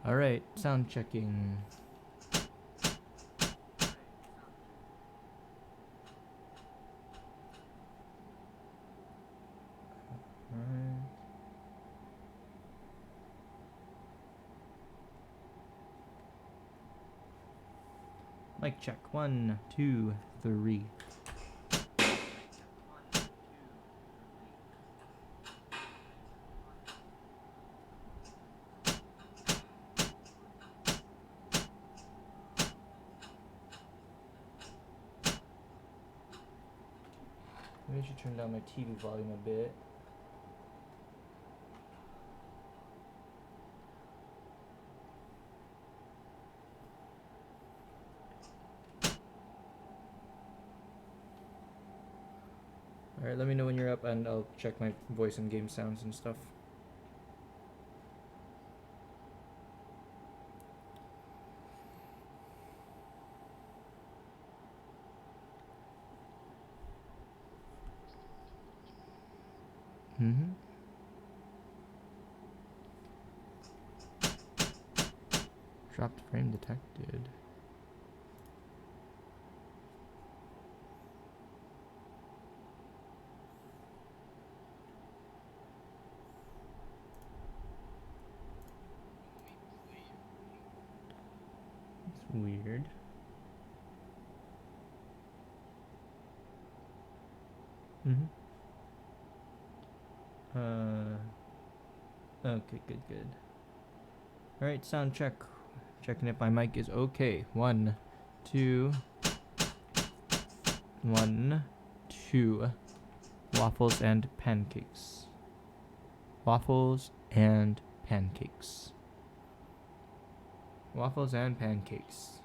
Alright, sound checking. Mic check. 1, 2, 3. Maybe I should turn down my TV volume a bit. Alright, let me know when you're up and I'll check my voice and game sounds and stuff. Dropped frame detected. It's weird. Okay, good. Alright, sound check. Checking if my mic is okay. 1, 2. 1, 2. Waffles and pancakes. Waffles and pancakes. Waffles and pancakes.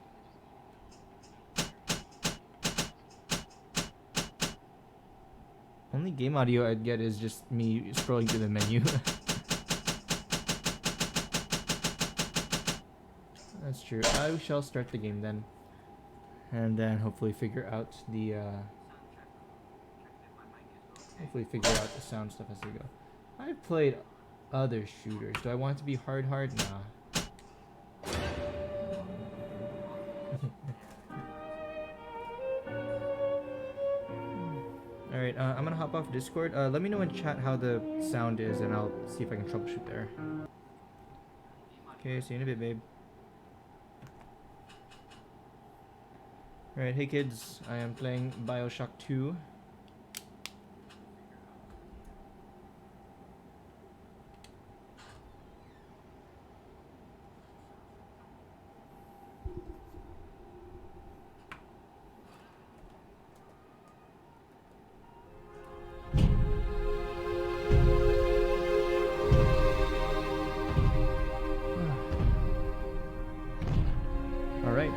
Only game audio I'd get is just me scrolling through the menu. That's true. I shall start the game then. And then hopefully figure out the sound stuff as we go. I've played other shooters. Do I want it to be hard? Nah. Alright, I'm gonna hop off Discord. Let me know in chat how the sound is and I'll see if I can troubleshoot there. Okay, see you in a bit, babe. Alright, hey kids, I am playing Bioshock 2.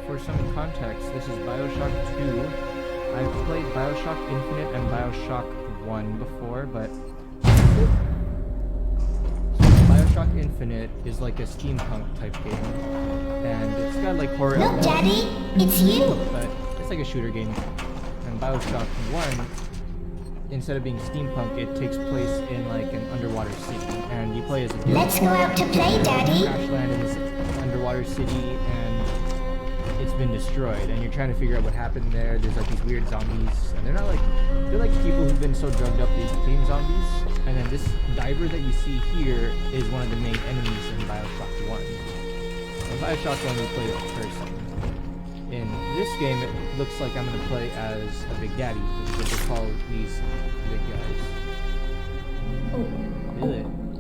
For some context, this is Bioshock 2. I've played Bioshock Infinite and Bioshock 1 before, but Bioshock Infinite is like a steampunk type game, and it's got like horror elements. Look, Daddy, it's you! But it's like a shooter game. And Bioshock 1, instead of being steampunk, it takes place in like an underwater city, and you play as a dude. Let's go out to play, Daddy! Crash land in this underwater city, and it's been destroyed, and you're trying to figure out what happened there. There's like these weird zombies, and they're like people who've been so drugged up they became zombies. And then this diver that you see here is one of the main enemies in Bioshock 1. In Bioshock 1 we played as a person. In this game it looks like I'm gonna play as a Big Daddy, which is what they call these big guys.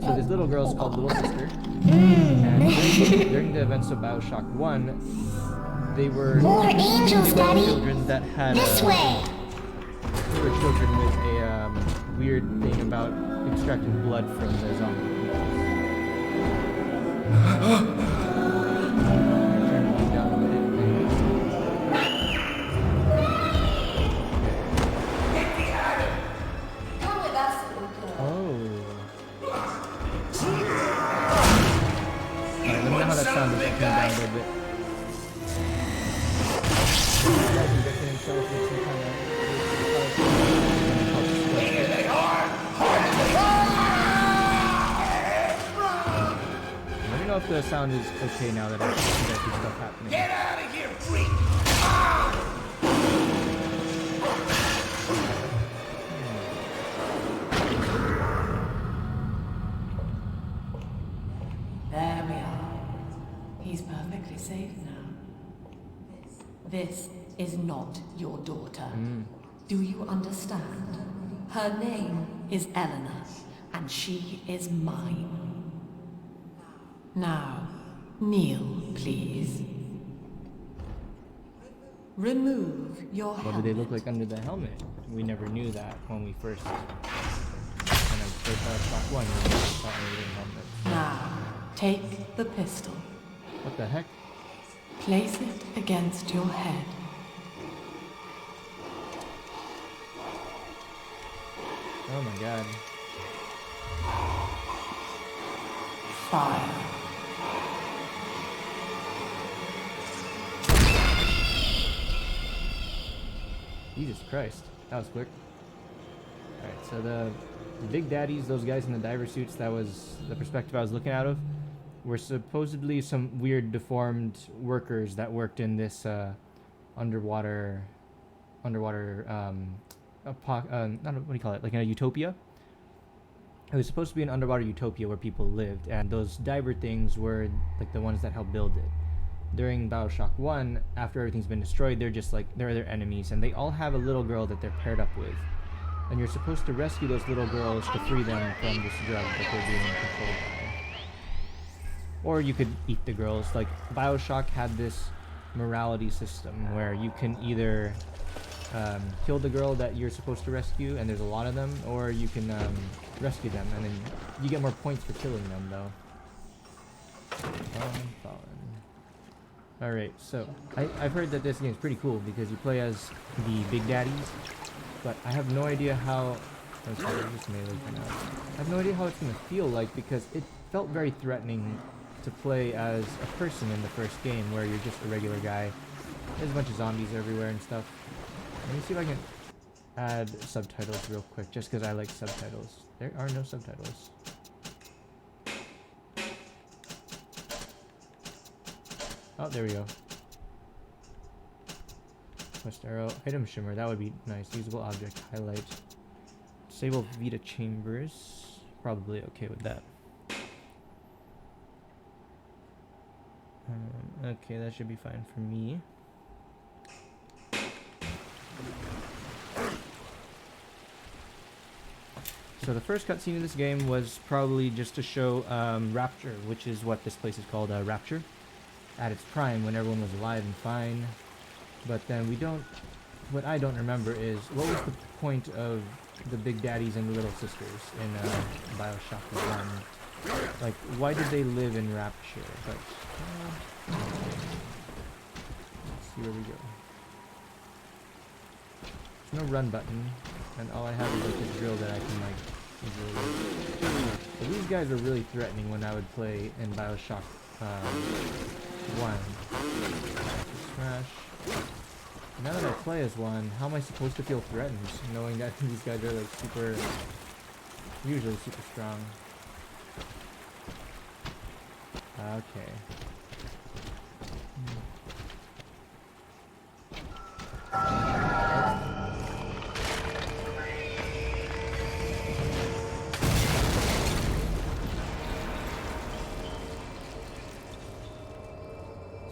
So this little girl's called Little Sister, and during the events of Bioshock 1, they were more angels, Daddy. Children that had this way. They were children with a weird thing about extracting blood from the zombies. Come with us. Alright, let me know how that sounded. Turn it down a little bit. know if the sound is okay now that I see stuff happening. Get out of here, freak! There we are. He's perfectly safe now. This is not your daughter. Do you understand? Her name is Eleanor, and she is mine. Now, kneel, please. Remove your helmet. What do they look like under the helmet? We never knew that when we first kind of played Bioshock 1. We never saw any helmets. Now, take the pistol. What the heck? Place it against your head. Oh my god. Fire. Jesus Christ. That was quick. Alright, so the big daddies, those guys in the diver suits, that was the perspective I was looking out of, were supposedly some weird deformed workers that worked in this underwater not what do you call it, like in a utopia. It was supposed to be an underwater utopia where people lived, and those diver things were like the ones that helped build it. During Bioshock 1, after everything's been destroyed, they're just like, they're their enemies, and they all have a little girl that they're paired up with. And you're supposed to rescue those little girls to free them from this drug that they're being controlled by. Or you could eat the girls. Like, Bioshock had this morality system where you can either kill the girl that you're supposed to rescue, and there's a lot of them, or you can rescue them, and then you get more points for killing them, though. Alright, so I've heard that this game is pretty cool because you play as the big daddies, but I have no idea how. Oh, sorry, just melee for now. I have no idea how it's gonna feel like, because it felt very threatening to play as a person in the first game, where you're just a regular guy. There's a bunch of zombies everywhere and stuff. Let me see if I can add subtitles real quick, just because I like subtitles. There are no subtitles. Oh, there we go. Quest arrow, item shimmer, that would be nice. Usable object, highlight. Disable Vita chambers. Probably okay with that. Okay, that should be fine for me. So the first cutscene in this game was probably just to show Rapture, which is what this place is called, Rapture, at its prime when everyone was alive and fine. But then what I don't remember is, what was the point of the big daddies and the little sisters in Bioshock 1? Like, why did they live in Rapture? But let's see where we go. There's no run button, and all I have is like this drill that I can like easily. So these guys were really threatening when I would play in Bioshock 1. Smash. Now that I play as one, how am I supposed to feel threatened, knowing that these guys are like usually super strong? Okay.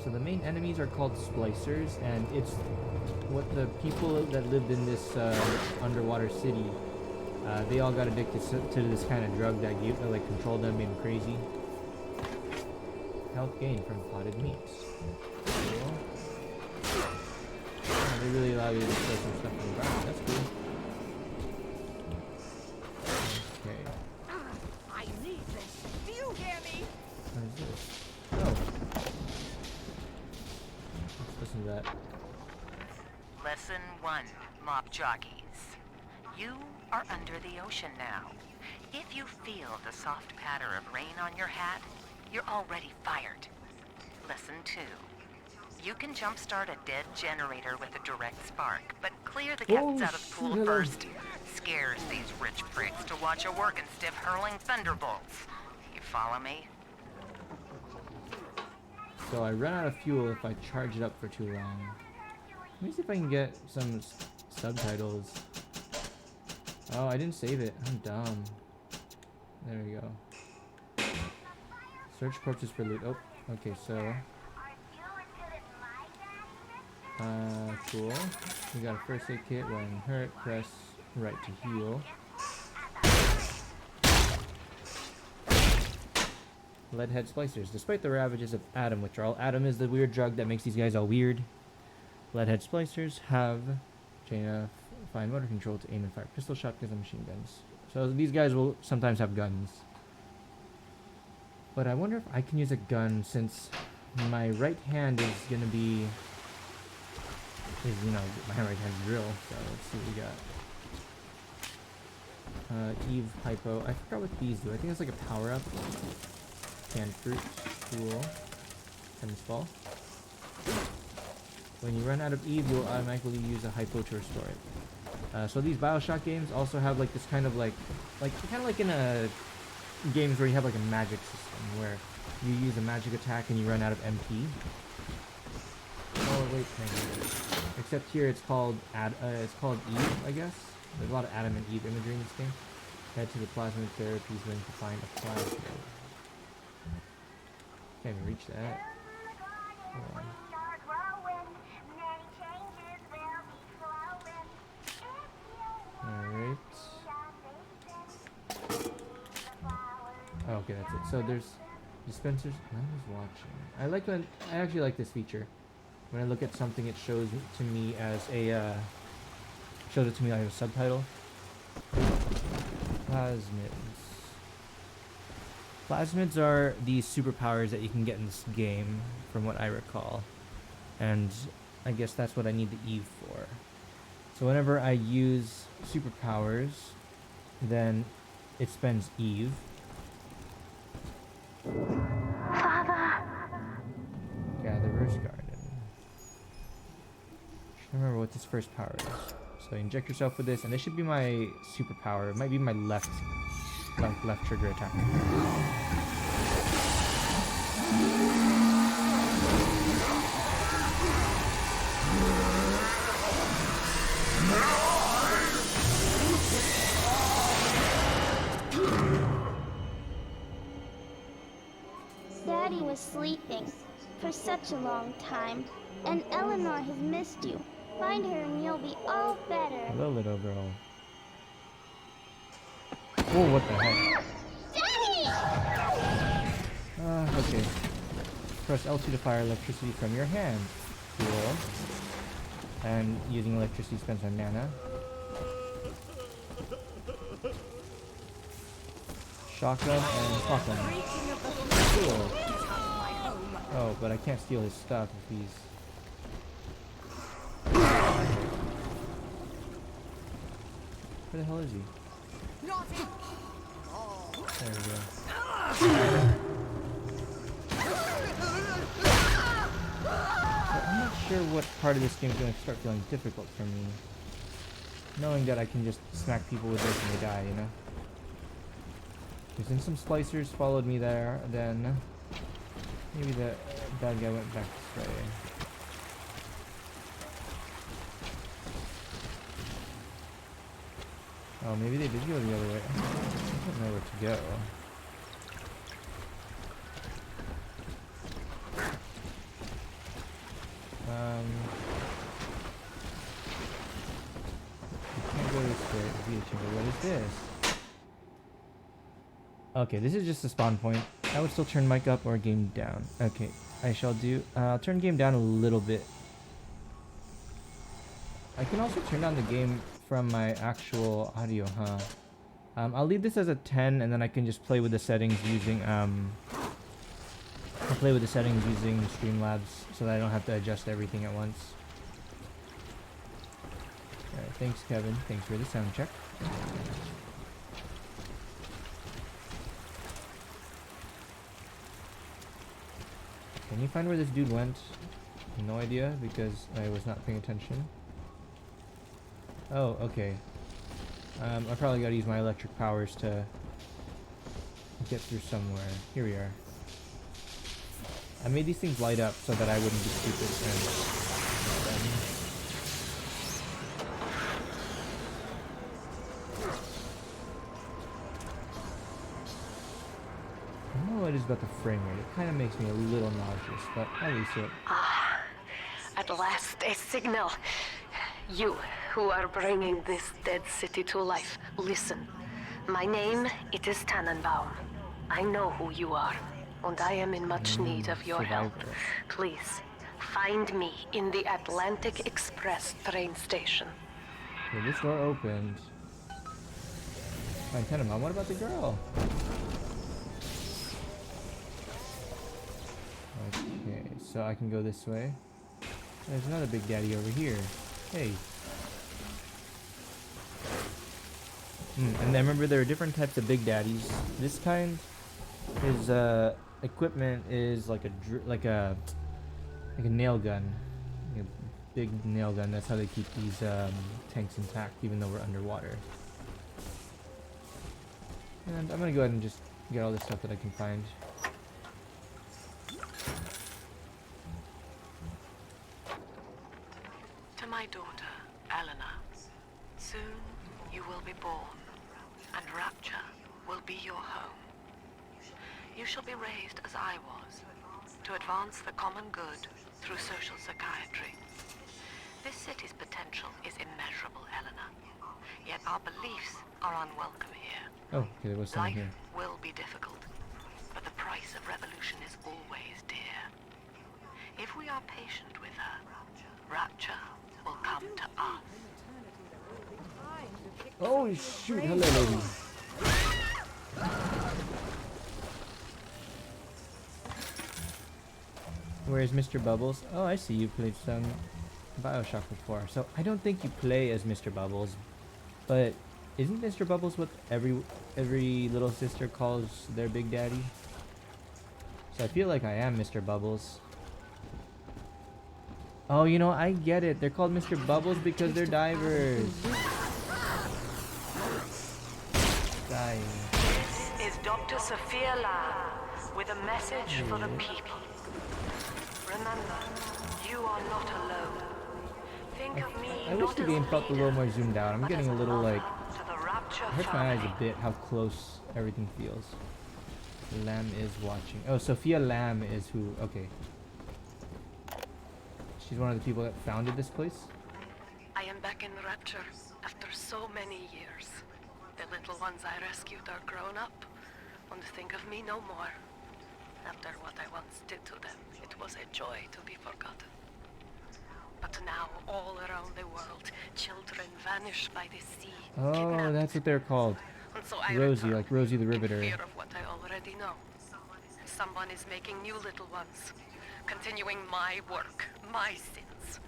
So the main enemies are called splicers, and it's what the people that lived in this underwater city, they all got addicted to this kind of drug that like controlled them, made them crazy. Health gain from potted meats. Cool. Oh, they really allow you to throw some stuff in the ground. That's cool. Okay. I need this. Do you hear me? What is this? Oh. Let's listen to that. Lesson 1, Mop Jockeys. You are under the ocean now. If you feel the soft patter of rain on your hat, you're already fired. Lesson 2. You can jumpstart a dead generator with a direct spark, but clear the cats out of the pool first. Scares these rich pricks to watch a working stiff hurling thunderbolts. You follow me? So I run out of fuel if I charge it up for too long. Let me see if I can get some subtitles. Oh, I didn't save it. I'm dumb. There we go. Search corpses for loot. Oh, okay, so... cool. We got a first aid kit. When hurt, press right to heal. Leadhead splicers. Despite the ravages of Adam withdrawal, Adam is the weird drug that makes these guys all weird. Leadhead splicers have fine motor control to aim and fire pistol, shotguns, and machine guns. So these guys will sometimes have guns. But I wonder if I can use a gun since my right hand is gonna be... you know, my right hand's drill. So let's see what we got. Eve Hypo. I forgot what these do. I think it's like a power up. Canned fruit. Cool. Tennis ball. When you run out of Eve, you'll automatically use a hypo to restore it. So these Bioshock games also have like this kind of like in a games where you have like a magic system where you use a magic attack and you run out of MP. Oh wait, except here it's called Eve, I guess. There's a lot of Adam and Eve imagery in this game. Head to the plasmid therapies link to find a plasmid. Can't even reach that. Hold on. Alright. Oh, okay, that's it. So there's dispensers. I was watching. I actually like this feature. When I look at something, it shows it to me as a like a subtitle. Plasmids. Plasmids are these superpowers that you can get in this game, from what I recall. And I guess that's what I need the Eve for. So whenever I use superpowers, then it spends Eve. Father. Gatherer's Garden. I don't remember what this first power is. So you inject yourself with this, and this should be my superpower. It might be my left trigger attack. Daddy was sleeping for such a long time, and Eleanor has missed you. Find her and you'll be all better. Hello, little girl. Whoa, what the heck? Daddy! Okay. Press L2 to fire electricity from your hand. Cool. And using electricity spends on mana. Shotgun and shotgun. Cool. Oh, but I can't steal his stuff if he's... Where the hell is he? There we go. I'm not sure what part of this game is going to start feeling difficult for me. Knowing that I can just smack people with this and they die, you know? Because then some splicers followed me there, then maybe the bad guy went back this way. Oh, maybe they did go the other way. I don't know where to go. You can't go this way. What is this? Okay, this is just a spawn point. I would still turn mic up or game down. Okay, I shall do. I'll turn game down a little bit. I can also turn down the game from my actual audio, huh? I'll leave this as a 10, and then I can just play with the settings using Streamlabs, so that I don't have to adjust everything at once. Alright, thanks Kevin. Thanks for the sound check. Can you find where this dude went? No idea, because I was not paying attention. Oh, okay. I probably gotta use my electric powers to get through somewhere. Here we are. I made these things light up so that I wouldn't be stupid and them. I don't know what it is about the frame rate. It kind of makes me a little nauseous, but I'll use it. At last, a signal. You, who are bringing this dead city to life, listen. My name, it is Tannenbaum. I know who you are, and I am in much need of your help. Survivor. Please, find me in the Atlantic Express train station. Okay, this door opened. Fine, Tenenbaum, what about the girl? Okay, so I can go this way. There's another Big Daddy over here. Hey. And I remember there are different types of Big Daddies. This kind, his equipment is like a nail gun, like a big nail gun. That's how they keep these tanks intact, even though we're underwater. And I'm gonna go ahead and just get all this stuff that I can find. To my daughter, Eleanor, soon you will be born, and Rapture will be your home. You shall be raised as I was, to advance the common good through social psychiatry. This city's potential is immeasurable, Eleanor, yet our beliefs are unwelcome here. Oh, okay, there was something Life here. will be difficult, but the price of revolution is always dear. If we are patient with her, Rapture will come to us. Oh shoot! Hello, lady. Where's Mr. Bubbles? Oh, I see you played some Bioshock before. So I don't think you play as Mr. Bubbles, but isn't Mr. Bubbles what every little sister calls their Big Daddy? So I feel like I am Mr. Bubbles. Oh, you know, I get it. They're called Mr. Bubbles because they're divers. Dying. This is Dr. Sophia Lamb with a message for the people. Remember, you are not alone. Think of me I wish not the as game felt a little leader, more zoomed out. I'm but getting as a little mother like, to the Rapture it hurts my eyes family. a bit how close everything feels. Lamb is watching. Oh, Sophia Lamb is who, okay. She's one of the people that founded this place? I am back in Rapture after so many years. The little ones I rescued are grown up and think of me no more. After what I once did to them, it was a joy to be forgotten. But now, all around the world, children vanish by the sea, Oh, kidnapped. that's what they're called. And so I Rosie, return, like Rosie the Riveter. in fear of what I already know. Someone is making new little ones, continuing my work, my sins.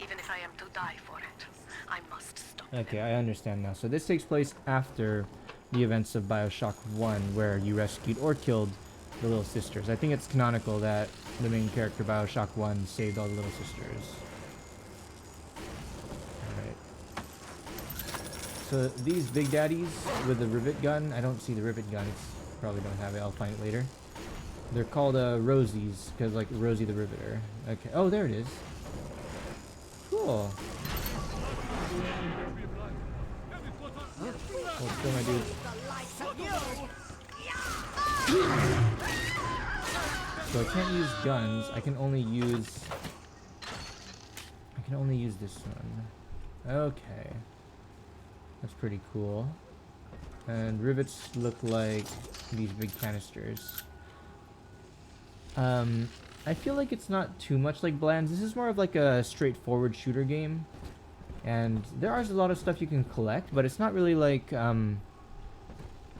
Even if I am to die for it, I must stop Okay, them. I understand now. So this takes place after the events of Bioshock 1, where you rescued or killed the little sisters. I think it's canonical that the main character, Bioshock 1, saved all the little sisters. Alright. So these Big Daddies with the rivet gun, I don't see the rivet gun. It's probably don't have it. I'll find it later. They're called Rosies, because like Rosie the Riveter. Okay. Oh, there it is. Cool. Hold still, my dude. So I can't use guns. I can only use this one. Okay. That's pretty cool. And rivets look like these big canisters. I feel like it's not too much like Blands. This is more of like a straightforward shooter game. And there is a lot of stuff you can collect, but it's not really like,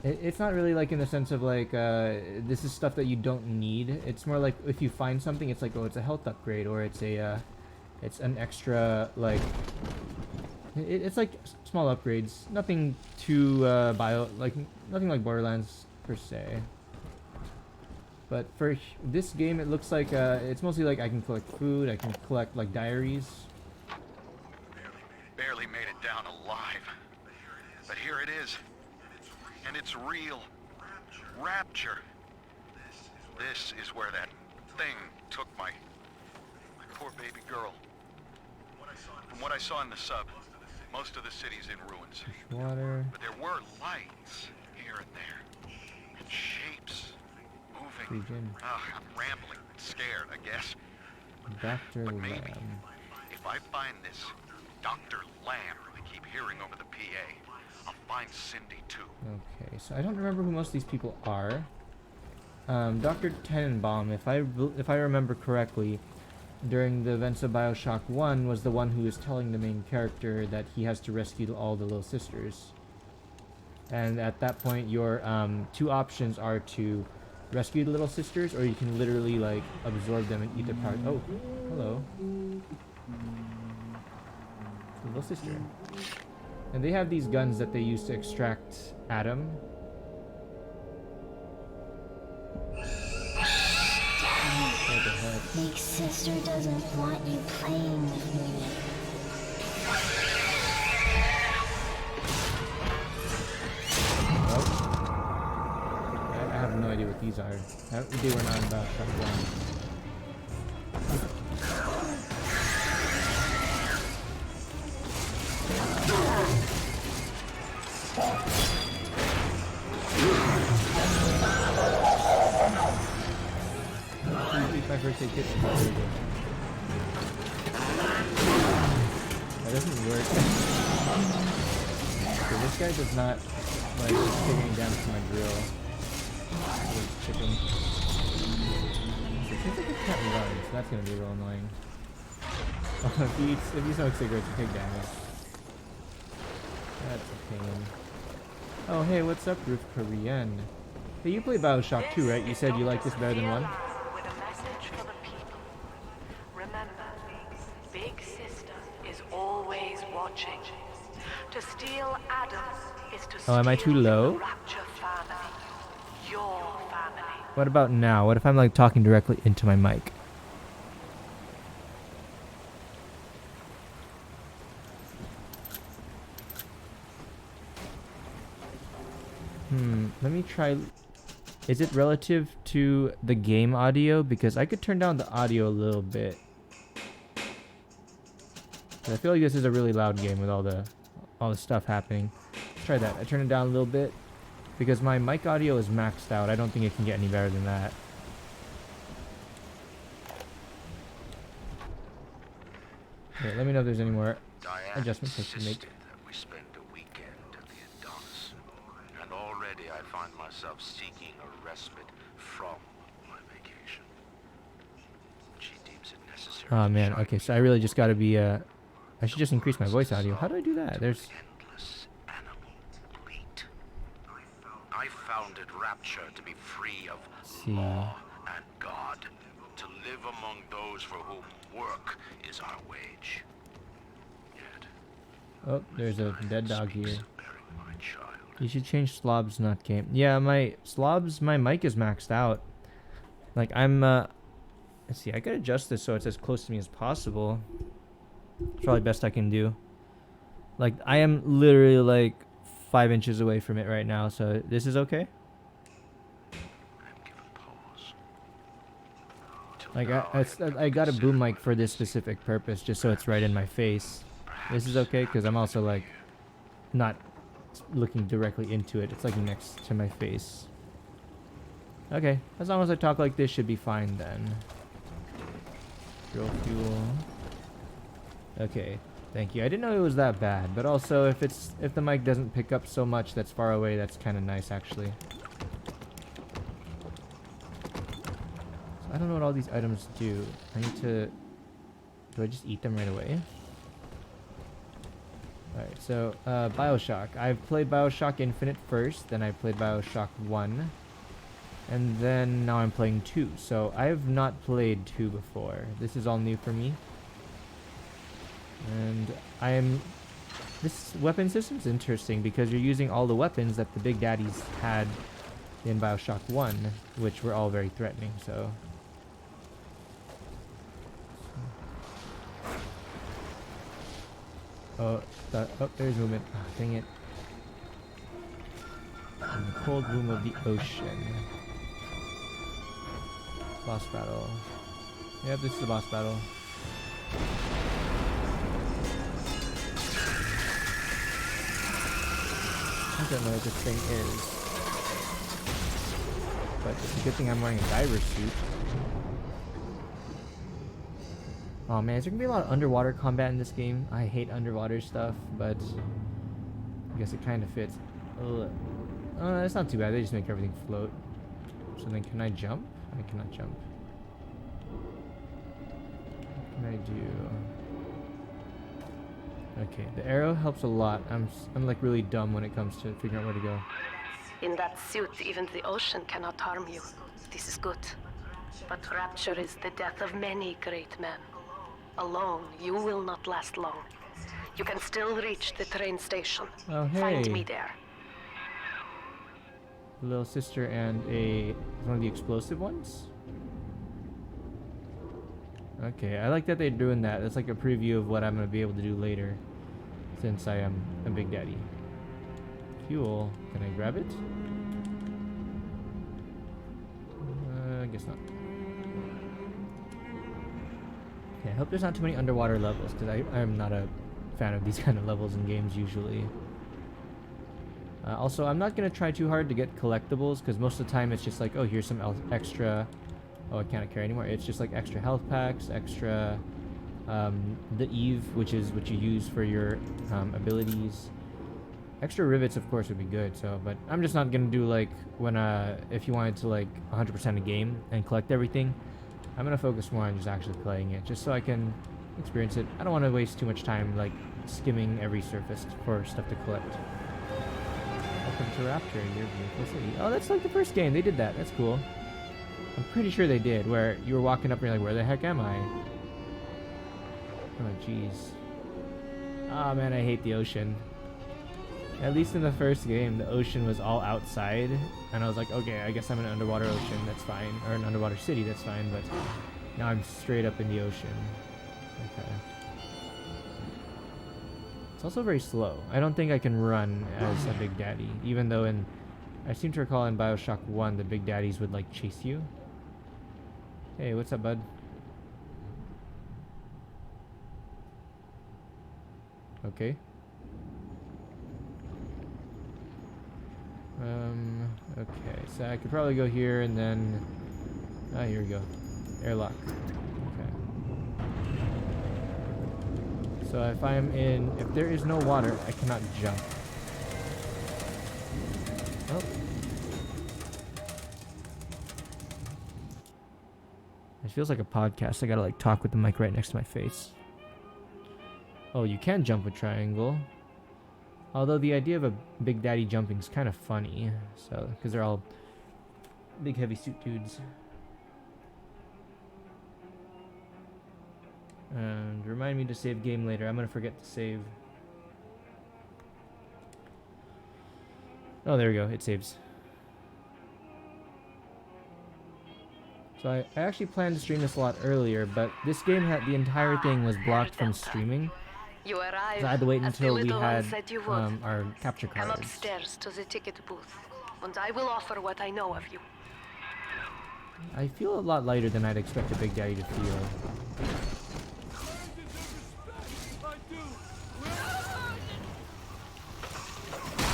it's not really like in the sense of like, this is stuff that you don't need. It's more like if you find something, it's like, oh, it's a health upgrade, or it's a, it's an extra, like, it's like small upgrades. Nothing too, nothing like Borderlands per se. But for this game, it looks like, it's mostly like I can collect food, I can collect like diaries. Barely made it down alive. But here it is. And it's real. Rapture. This is where that thing took my poor baby girl. From what I saw in the sub, most of the city's in ruins. Water. But there were lights here and there. And shapes moving. Region. I'm rambling, scared, I guess. Dr. But maybe, Lamb. if I find this Dr. Lamb I keep hearing over the PA, I'll find Cindy too. Okay, so I don't remember who most of these people are. Dr. Tenenbaum, if I remember correctly, during the events of Bioshock 1, was the one who was telling the main character that he has to rescue all the little sisters. And at that point, your two options are to rescue the little sisters, or you can literally like absorb them and eat their part. Oh, hello. It's a little sister. And they have these guns that they use to extract Adam. What the heck? Big sister doesn't want you playing with me. I have no idea what these are. They were not about Bioshock 1. My first aid kit. That doesn't work. Okay, this guy does not like taking damage to my drill. Chicken. It seems like it can't run, so that's gonna be a little annoying. Oh, if you smoke cigarettes, you take damage. That's a pain. Oh hey, what's up, Ruth Korean? Hey, you play Bioshock 2, right? You said you like this better than 1? With a message for the people. Remember, Big Sister is always watching. To steal Adam is to steal Oh, am I too low? the Rapture family. Your family. What about now? What if I'm like talking directly into my mic? Let me try. Is it relative to the game audio? Because I could turn down the audio a little bit. I feel like this is a really loud game with all the stuff happening. Let's try that. I turn it down a little bit because my mic audio is maxed out. I don't think it can get any better than that. Okay, let me know if there's any more adjustments I should make. That we spend a weekend at the Adonis, and already I find myself seeking a respite from my vacation. She deems it necessary. Oh man, okay, so I really just gotta be I should just increase my voice audio. How do I do that? There's endless animal bleat. I founded Rapture to be free of law and God, to live among those for whom work is our wage. Yet, oh, there's a dead dog here. speaks of bearing my child. You should change slobs, not game. Yeah, my mic is maxed out. Like I'm let's see, I could adjust this so it's as close to me as possible. It's probably best I can do. Like I am literally like 5 inches away from it right now, so this is okay. I'm given pause. Till Like now, I got a boom mic for this specific purpose, just so it's right in my face. This is okay because I'm also like not looking directly into it. It's like next to my face. Okay, as long as I talk like this, should be fine then. Drill fuel. Okay, thank you. I didn't know it was that bad, but also if the mic doesn't pick up so much that's far away, that's kind of nice actually. So I don't know what all these items do. I need to. Do I just eat them right away? Alright, so Bioshock. I've played Bioshock Infinite first, then I played Bioshock 1. And then now I'm playing 2. So I have not played 2 before. This is all new for me. And this weapon system's interesting because you're using all the weapons that the Big Daddies had in Bioshock 1, which were all very threatening, so. Oh, there's movement. Oh, dang it. In the cold womb of the ocean. Boss battle. Yep, this is the boss battle. I don't know what this thing is. But it's a good thing I'm wearing a diver suit. Oh man, is there gonna be a lot of underwater combat in this game? I hate underwater stuff, but I guess it kind of fits. Ugh. Oh, that's not too bad. They just make everything float. So then, can I jump? I cannot jump. What can I do? Okay, the arrow helps a lot. I'm like really dumb when it comes to figuring out where to go. In that suit, even the ocean cannot harm you. This is good. But rapture is the death of many great men. Alone, you will not last long. You can still reach the train station. Oh, hey. Find me there. Little sister and one of the explosive ones? Okay, I like that they're doing that. That's like a preview of what I'm going to be able to do later, since I am a Big Daddy. Fuel. Can I grab it? I guess not. Okay, I hope there's not too many underwater levels, because I'm not a fan of these kind of levels in games usually. Also, I'm not going to try too hard to get collectibles, because most of the time it's just like, oh, here's some extra... Oh, I can't carry anymore. It's just like extra health packs, extra... the Eve, which is what you use for your abilities. Extra rivets, of course, would be good, so... But I'm just not going to do, like, when, if you wanted to, like, 100% a game and collect everything, I'm going to focus more on just actually playing it, just so I can experience it. I don't want to waste too much time, like, skimming every surface for stuff to collect. Welcome to Rapture, your beautiful city. Oh, that's like the first game. They did that. That's cool. I'm pretty sure they did, where you were walking up and you're like, where the heck am I? Oh, jeez. Ah, man, I hate the ocean. At least in the first game, the ocean was all outside, and I was like, okay, I guess I'm in an underwater ocean, that's fine. Or an underwater city, that's fine, but now I'm straight up in the ocean. Okay. It's also very slow. I don't think I can run as a Big Daddy, even though I seem to recall in Bioshock 1, the Big Daddies would, like, chase you. Hey, what's up, bud? Okay. Okay, so I could probably go here and then... Ah, here we go. Airlock. Okay. So if if there is no water, I cannot jump. Oh. It feels like a podcast. I gotta like talk with the mic right next to my face. Oh, you can jump with triangle. Although the idea of a Big Daddy jumping is kind of funny, so because they're all big heavy suit dudes. And remind me to save game later. I'm gonna forget to save. Oh, there we go. It saves. So I actually planned to stream this a lot earlier, but this game had the entire thing was blocked from streaming. You arrived. So I had to wait as the until we little had one said you would. our capture Come cards. upstairs to the ticket booth, and I will offer what I know of you. I feel a lot lighter than I'd expect a Big Daddy to feel.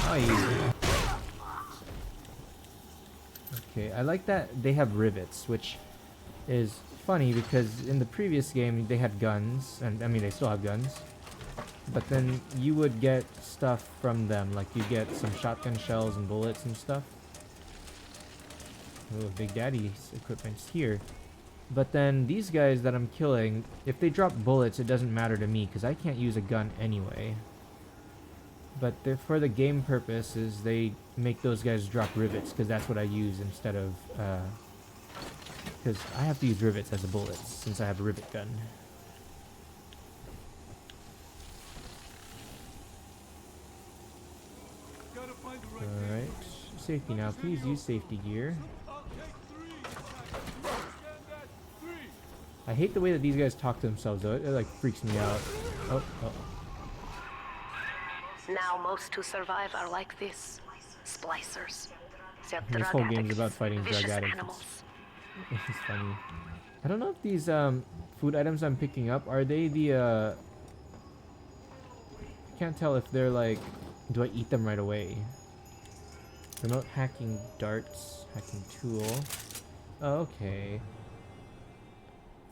Oh, yeah. Okay, I like that they have rivets, which is funny because in the previous game they had guns, and I mean they still have guns, but then you would get stuff from them, like you get some shotgun shells and bullets and stuff. Oh, Big Daddy's equipment's here. But then these guys that I'm killing, if they drop bullets, it doesn't matter to me because I can't use a gun anyway. But for the game purposes, they make those guys drop rivets because that's what I use instead of... because I have to use rivets as a bullet since I have a rivet gun. Alright, safety now. Please use safety gear. I hate the way that these guys talk to themselves though. It like freaks me out. Oh. Now most who survive are like this. Splicers. They're This drug whole game's addicts, about fighting drug vicious addicts. animals. It's funny. I don't know if these food items I'm picking up are they the I can't tell if they're like, do I eat them right away? Remote hacking darts, hacking tool. Oh, okay.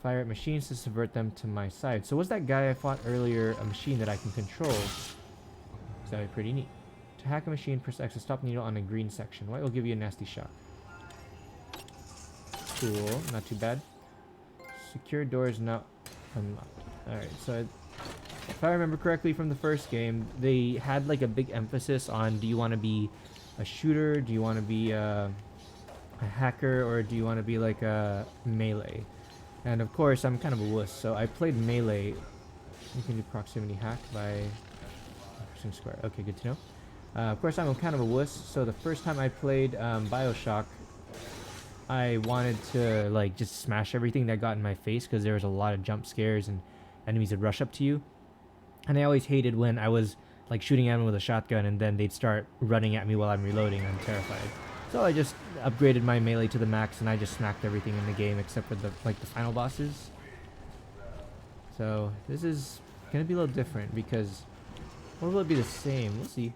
Fire at machines to subvert them to my side. So was that guy I fought earlier a machine that I can control? So that'd be pretty neat. To hack a machine, press X to stop needle on a green section. White will give you a nasty shock. Cool, not too bad. Secure doors not unlocked. Alright, so if I remember correctly from the first game, they had like a big emphasis on, do you want to be a shooter, do you want to be a hacker, or do you want to be like a melee? And of course, I'm kind of a wuss, so I played melee. You can do proximity hack by pressing square. Okay, good to know. Of course, I'm kind of a wuss, so the first time I played Bioshock, I wanted to like just smash everything that got in my face because there was a lot of jump scares and enemies would rush up to you. And I always hated when I was like shooting at them with a shotgun and then they'd start running at me while I'm reloading. I'm terrified. So I just upgraded my melee to the max and I just smacked everything in the game except for the like the final bosses. So this is gonna be a little different because, or will it be the same? We'll see.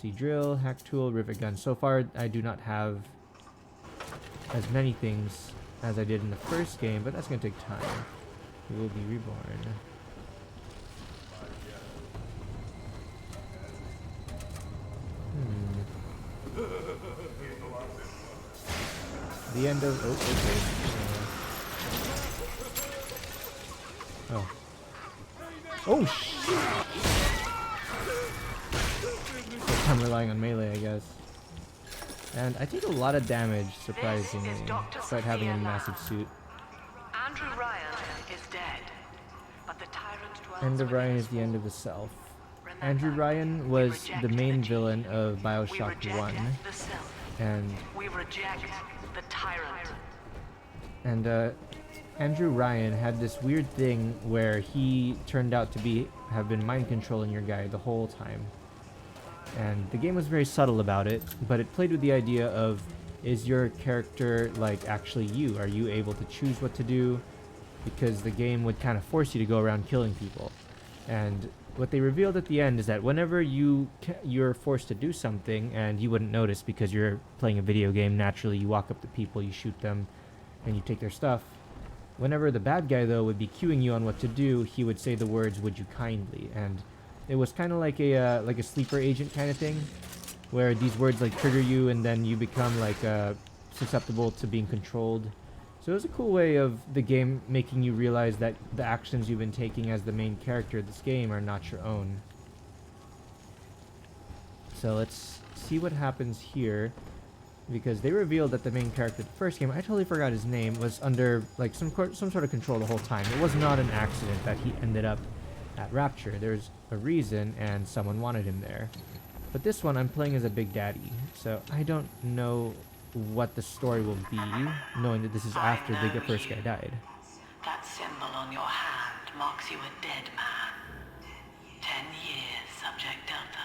See, drill, hack tool, rivet gun. So far I do not have as many things as I did in the first game, but that's gonna take time. We will be reborn. The end of... Oh, okay. Oh, shit! I'm relying on melee, I guess. And I take a lot of damage, surprisingly, despite having a massive suit. Andrew Ryan is dead, but the tyrant dwells End of within Ryan his is the end of the walls. self. Remember, Andrew Ryan we was reject the main the villain gene. of We Bioshock reject 1. the self. And We reject the tyrant. Andrew Ryan had this weird thing where he turned out to have been mind controlling your guy the whole time. And the game was very subtle about it, but it played with the idea of, is your character like actually you? Are you able to choose what to do? Because the game would kind of force you to go around killing people. And what they revealed at the end is that whenever you're forced to do something and you wouldn't notice because you're playing a video game, naturally you walk up to people, you shoot them, and you take their stuff. Whenever the bad guy though would be cueing you on what to do, he would say the words, "Would you kindly?" And it was kind of like a sleeper agent kind of thing, where these words like trigger you and then you become like susceptible to being controlled. So it was a cool way of the game making you realize that the actions you've been taking as the main character of this game are not your own. So let's see what happens here, because they revealed that the main character of the first game, I totally forgot his name, was under like some sort of control the whole time. It was not an accident that he ended up at Rapture. There's a reason and someone wanted him there. But this one I'm playing as a Big Daddy, so I don't know what the story will be, knowing that this is after the first guy died. That symbol on your hand marks you a dead man. 10 years, Subject Delta.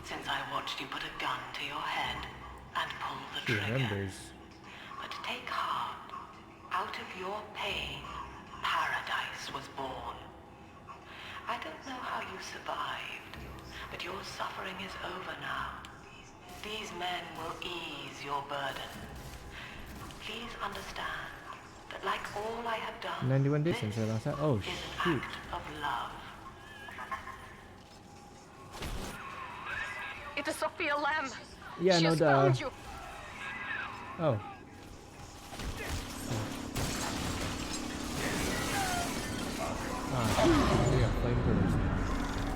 Since I watched you put a gun to your head and pull the She trigger. remembers. But take heart. Out of your pain, paradise was born. I don't know how you survived, but your suffering is over now. These men will ease your burden. Please understand that like all I have done, 91 days this since I last had. Oh, is an shoot. act of love. It is Sophia Lamb. Yeah, She no, has duh. found you. Oh. Ah, we got flamethrowers now.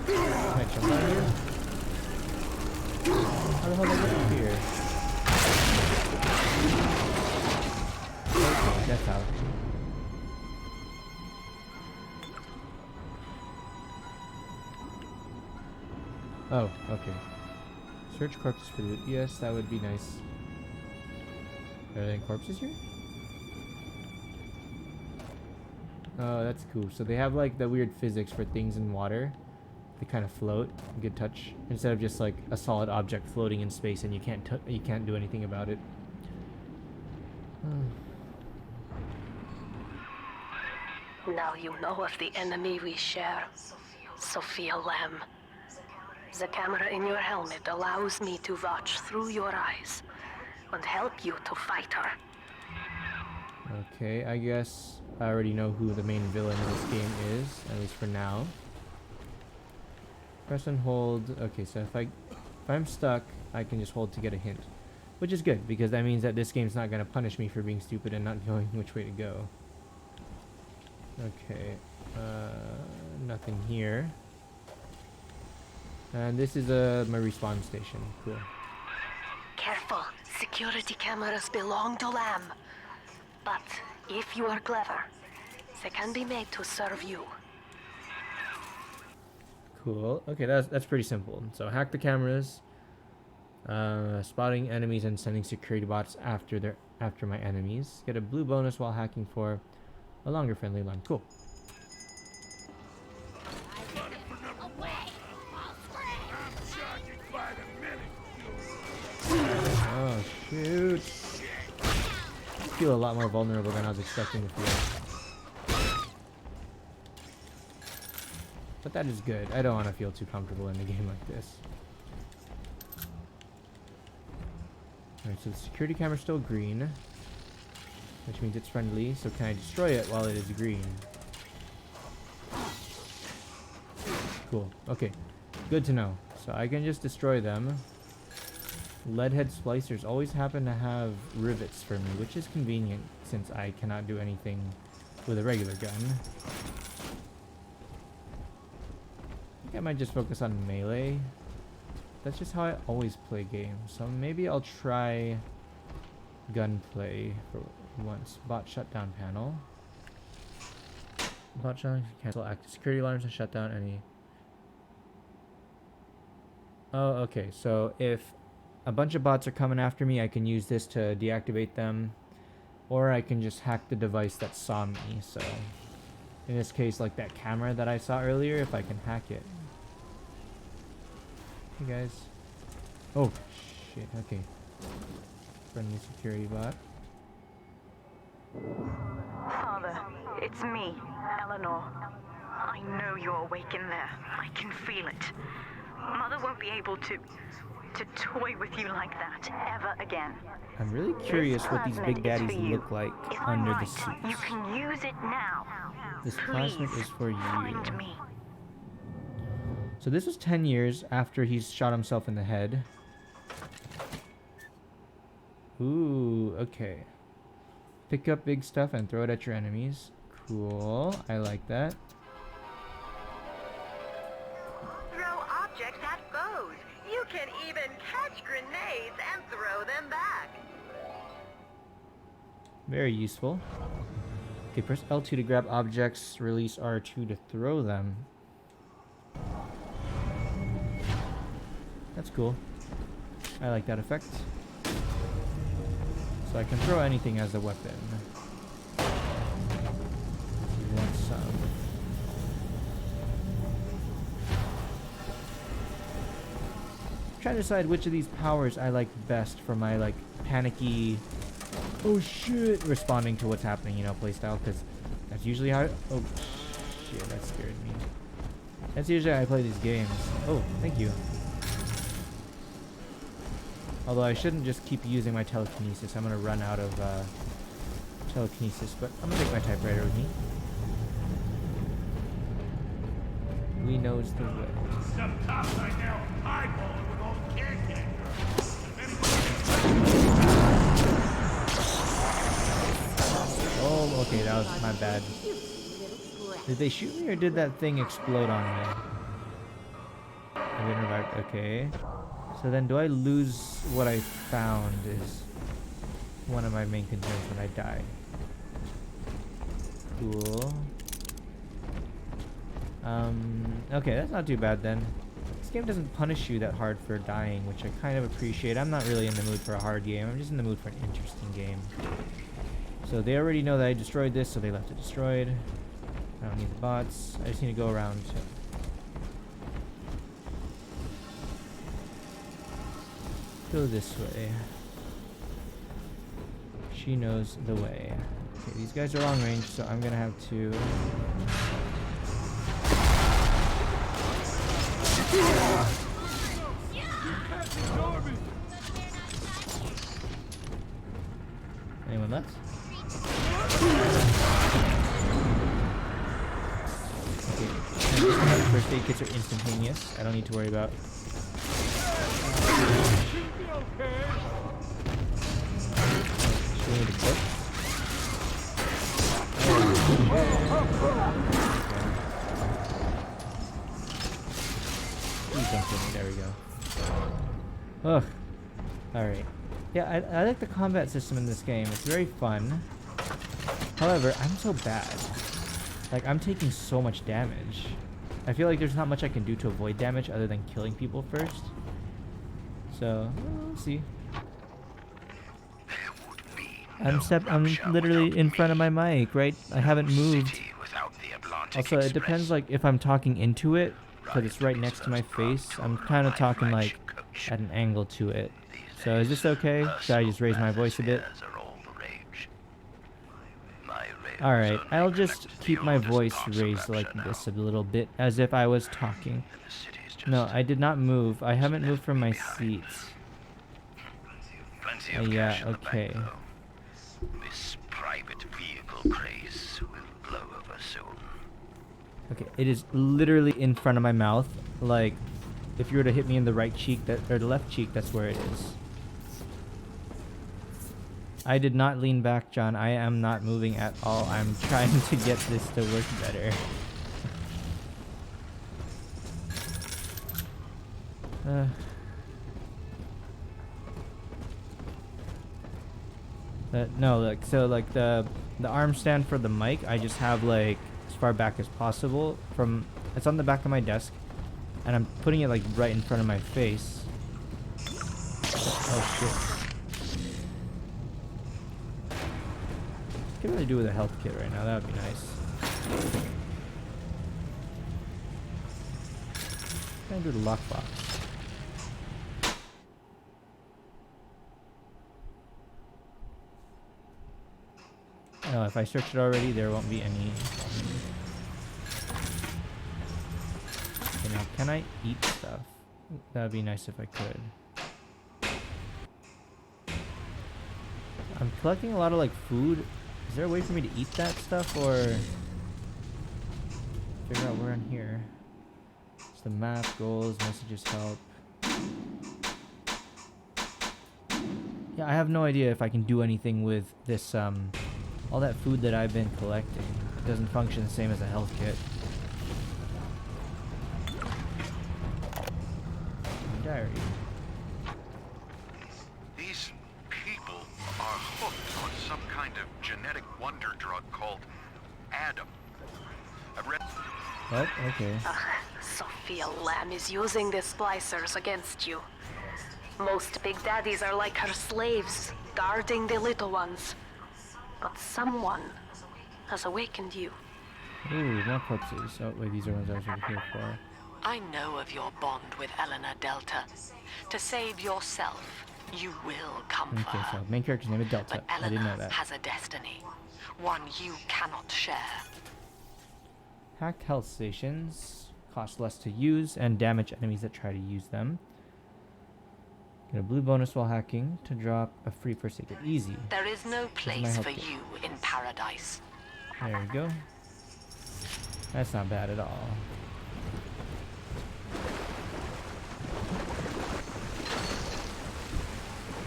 Can I jump out of here? How the hell did I get up here? Okay, that's how. Oh, okay. Search corpses for loot. Yes, that would be nice. Are there any corpses here? Oh, that's cool. So they have like the weird physics for things in water. They kind of float. Good touch. Instead of just like a solid object floating in space and you can't do anything about it. Now you know of the enemy we share, Sophia Lamb. The camera in your helmet allows me to watch through your eyes and help you to fight her. Okay, I guess I already know who the main villain in this game is, at least for now. Press and hold. Okay, so if I'm stuck, I can just hold to get a hint. Which is good, because that means that this game's not going to punish me for being stupid and not knowing which way to go. Okay, nothing here. And this is my respawn station. Cool. Careful, security cameras belong to Lamb. But if you are clever, they can be made to serve you. Cool. Okay, that's pretty simple. So hack the cameras, spotting enemies and sending security bots after my enemies. Get a blue bonus while hacking for a longer friendly line. Cool. Oh shoot! I feel a lot more vulnerable than I was expecting to feel. But that is good. I don't want to feel too comfortable in a game like this. Alright, so the security camera's still green, which means it's friendly, so can I destroy it while it is green? Cool. Okay. Good to know. So I can just destroy them. Leadhead splicers always happen to have rivets for me, which is convenient since I cannot do anything with a regular gun. I think I might just focus on melee. That's just how I always play games. So maybe I'll try gunplay for once. Bot shutdown panel. Bot shutdown, cancel active security alarms and shut down any. Oh, okay. So if a bunch of bots are coming after me, I can use this to deactivate them, or I can just hack the device that saw me. So in this case, like that camera that I saw earlier, if I can hack it. Hey guys. Oh shit, okay. Friendly security bot. Father, it's me, Eleanor. I know you're awake in there. I can feel it. Mother won't be able to toy with you like that ever again. I'm really curious what these big daddies look like under the suits. You can use it now. This plasmid is for you. Find me. So this was 10 years after he's shot himself in the head. Ooh, okay. Pick up big stuff and throw it at your enemies. Cool, I like that. Throw objects at foes. You can even catch grenades and throw them back. Very useful. Okay, press L2 to grab objects, release R2 to throw them. That's cool. I like that effect. So I can throw anything as a weapon. You want some. Trying to decide which of these powers I like best for my like panicky, oh shit, responding to what's happening, you know, playstyle, because that's usually how oh shit, that scared me. That's usually how I play these games. Oh, thank you. Although I shouldn't just keep using my telekinesis. I'm gonna run out of telekinesis, but I'm gonna take my typewriter with me. We knows the way. Sometimes I now eyeball with old caretaker. Oh, okay, that was my bad. Did they shoot me or did that thing explode on me? I didn't revive. Okay. So then do I lose what I found is one of my main concerns when I die. Cool. Okay, that's not too bad then. This game doesn't punish you that hard for dying, which I kind of appreciate. I'm not really in the mood for a hard game. I'm just in the mood for an interesting game. So they already know that I destroyed this, so they left it destroyed. I don't need the bots. I just need to go around to go this way. She knows the way. Okay, these guys are long range, so I'm gonna have to. Anyone left? Okay, first aid kits are instantaneous. I don't need to worry about. Do we need to cook? Please don't kill me. There we go. Ugh. Alright. Yeah, I like the combat system in this game. It's very fun. However, I'm so bad. Like, I'm taking so much damage. I feel like there's not much I can do to avoid damage other than killing people first. So, we'll see. I'm literally in front of my mic, right? I haven't moved. Also, it depends, like, if I'm talking into it, because it's right next to my face. I'm kind of talking, like, at an angle to it. So, is this okay? Should I just raise my voice a bit? Alright, I'll just keep my voice raised like this a little bit, as if I was talking. No, I did not move. I haven't moved from my seat. Yeah, okay. This private vehicle craze will blow over soon. Okay, it is literally in front of my mouth. Like, if you were to hit me in the right cheek, or the left cheek, that's where it is. I did not lean back, John. I am not moving at all. I'm trying to get this to work better. No, look. So, like, the arm stand for the mic, I just have, like, as far back as possible. It's on the back of my desk, and I'm putting it, like, right in front of my face. Oh, shit. Could really do with a health kit right now. That would be nice. Can I do the lockbox? Oh, if I search it already, there won't be any. Okay, now can I eat stuff? That would be nice if I could. I'm collecting a lot of, like, food. Is there a way for me to eat that stuff, or figure out where in here? It's the map, goals, messages, help. Yeah, I have no idea if I can do anything with this, all that food that I've been collecting. It doesn't function the same as a health kit. My diary. These people are hooked on some kind of genetic wonder drug called Adam. I've read... Oh, okay. Sophia Lamb is using the splicers against you. Most big daddies are like her slaves, guarding the little ones. But someone has awakened you. Ooh, more corpses. Oh, wait, these are ones I was over here for. I know of your bond with Eleanor Delta. To save yourself, you will come for Okay, her. so main character's name is Delta. But I didn't know Eleanor that. has a destiny, one you cannot share. Hacked health stations cost less to use and damage enemies that try to use them. Get a blue bonus while hacking to drop a free first aid kit. Easy. There is no place for you in paradise. There we go. That's not bad at all.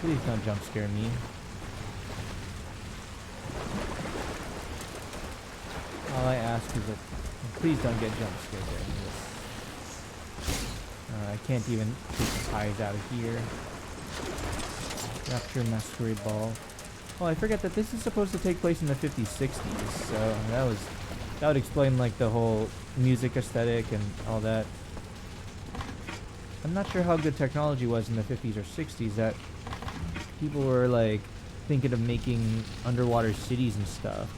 Please don't jump scare me. All I ask is that please don't get jump scared during this. I can't even take the eyes out of here. Rapture Masquerade Ball. Oh, I forget that this is supposed to take place in the 50s, 60s, so that would explain, like, the whole music aesthetic and all that. I'm not sure how good technology was in the 50s or 60s that people were, like, thinking of making underwater cities and stuff.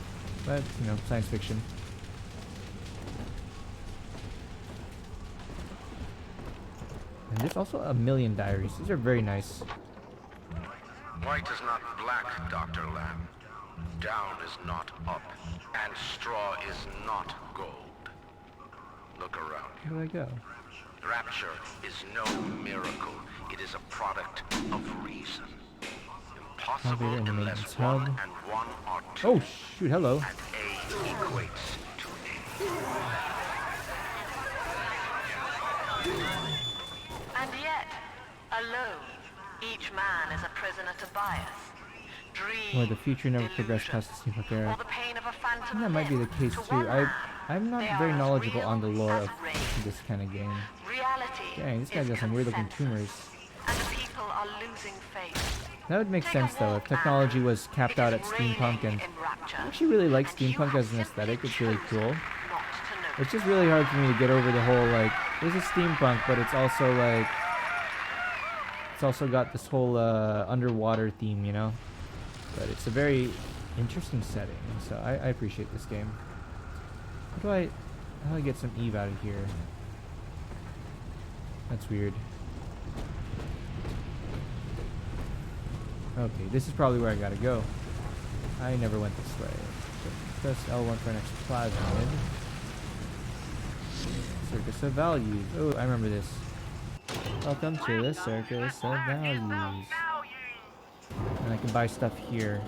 But, you know, science fiction. And there's also a million diaries. These are very nice. White is not black, Dr. Lamb. Down is not up, and straw is not gold. Look around you. Where do I go? Rapture is no miracle. It is a product of reason. Impossible Elevator in the unless maintenance one hub. and one are two. Oh shoot! Hello. And A equates to And yet, alone, each man is a prisoner to bias. Dream, Or the future never progressed past the steampunk or era. the pain of a I phantom think that might be the limb. case To too. one man, I'm not they very are as knowledgeable real on the lore as of rain. this kind of game. Reality Dang, this guy is got some weird looking consensus, tumors. and the people are losing faith. That would make Take sense a though, if walk, technology man. was capped It out is at steampunk, and raining in Rapture, I actually really like and you steampunk have as an aesthetic. simply It's really chosen cool. not to notice. It's just really hard for me to get over the whole like, this is steampunk, but it's also like, it's also got this whole underwater theme, you know? But it's a very interesting setting, so I appreciate this game. How do I get some Eve out of here? That's weird. Okay, this is probably where I gotta go. I never went this way. So press L1 for next plasmid. Circus of Values. Oh, I remember this. Welcome to the Circus of Values. And I can buy stuff here.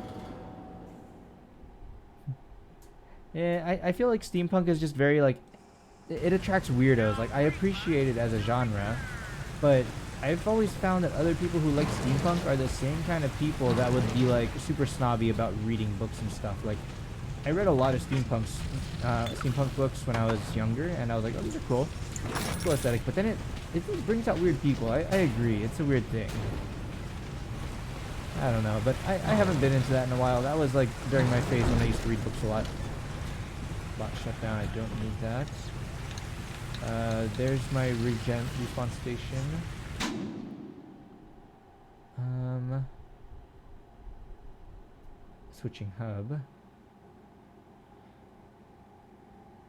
Yeah, I feel like steampunk is just very like, it attracts weirdos. Like, I appreciate it as a genre, but I've always found that other people who like steampunk are the same kind of people that would be like super snobby about reading books and stuff. Like, I read a lot of steampunk books when I was younger, and I was like, oh, these are cool. Cool aesthetic. But then it brings out weird people. I agree. It's a weird thing. I don't know, but I haven't been into that in a while. That was like during my phase when I used to read books a lot. Bot shut down. I don't need that. There's my respawn station. Switching hub.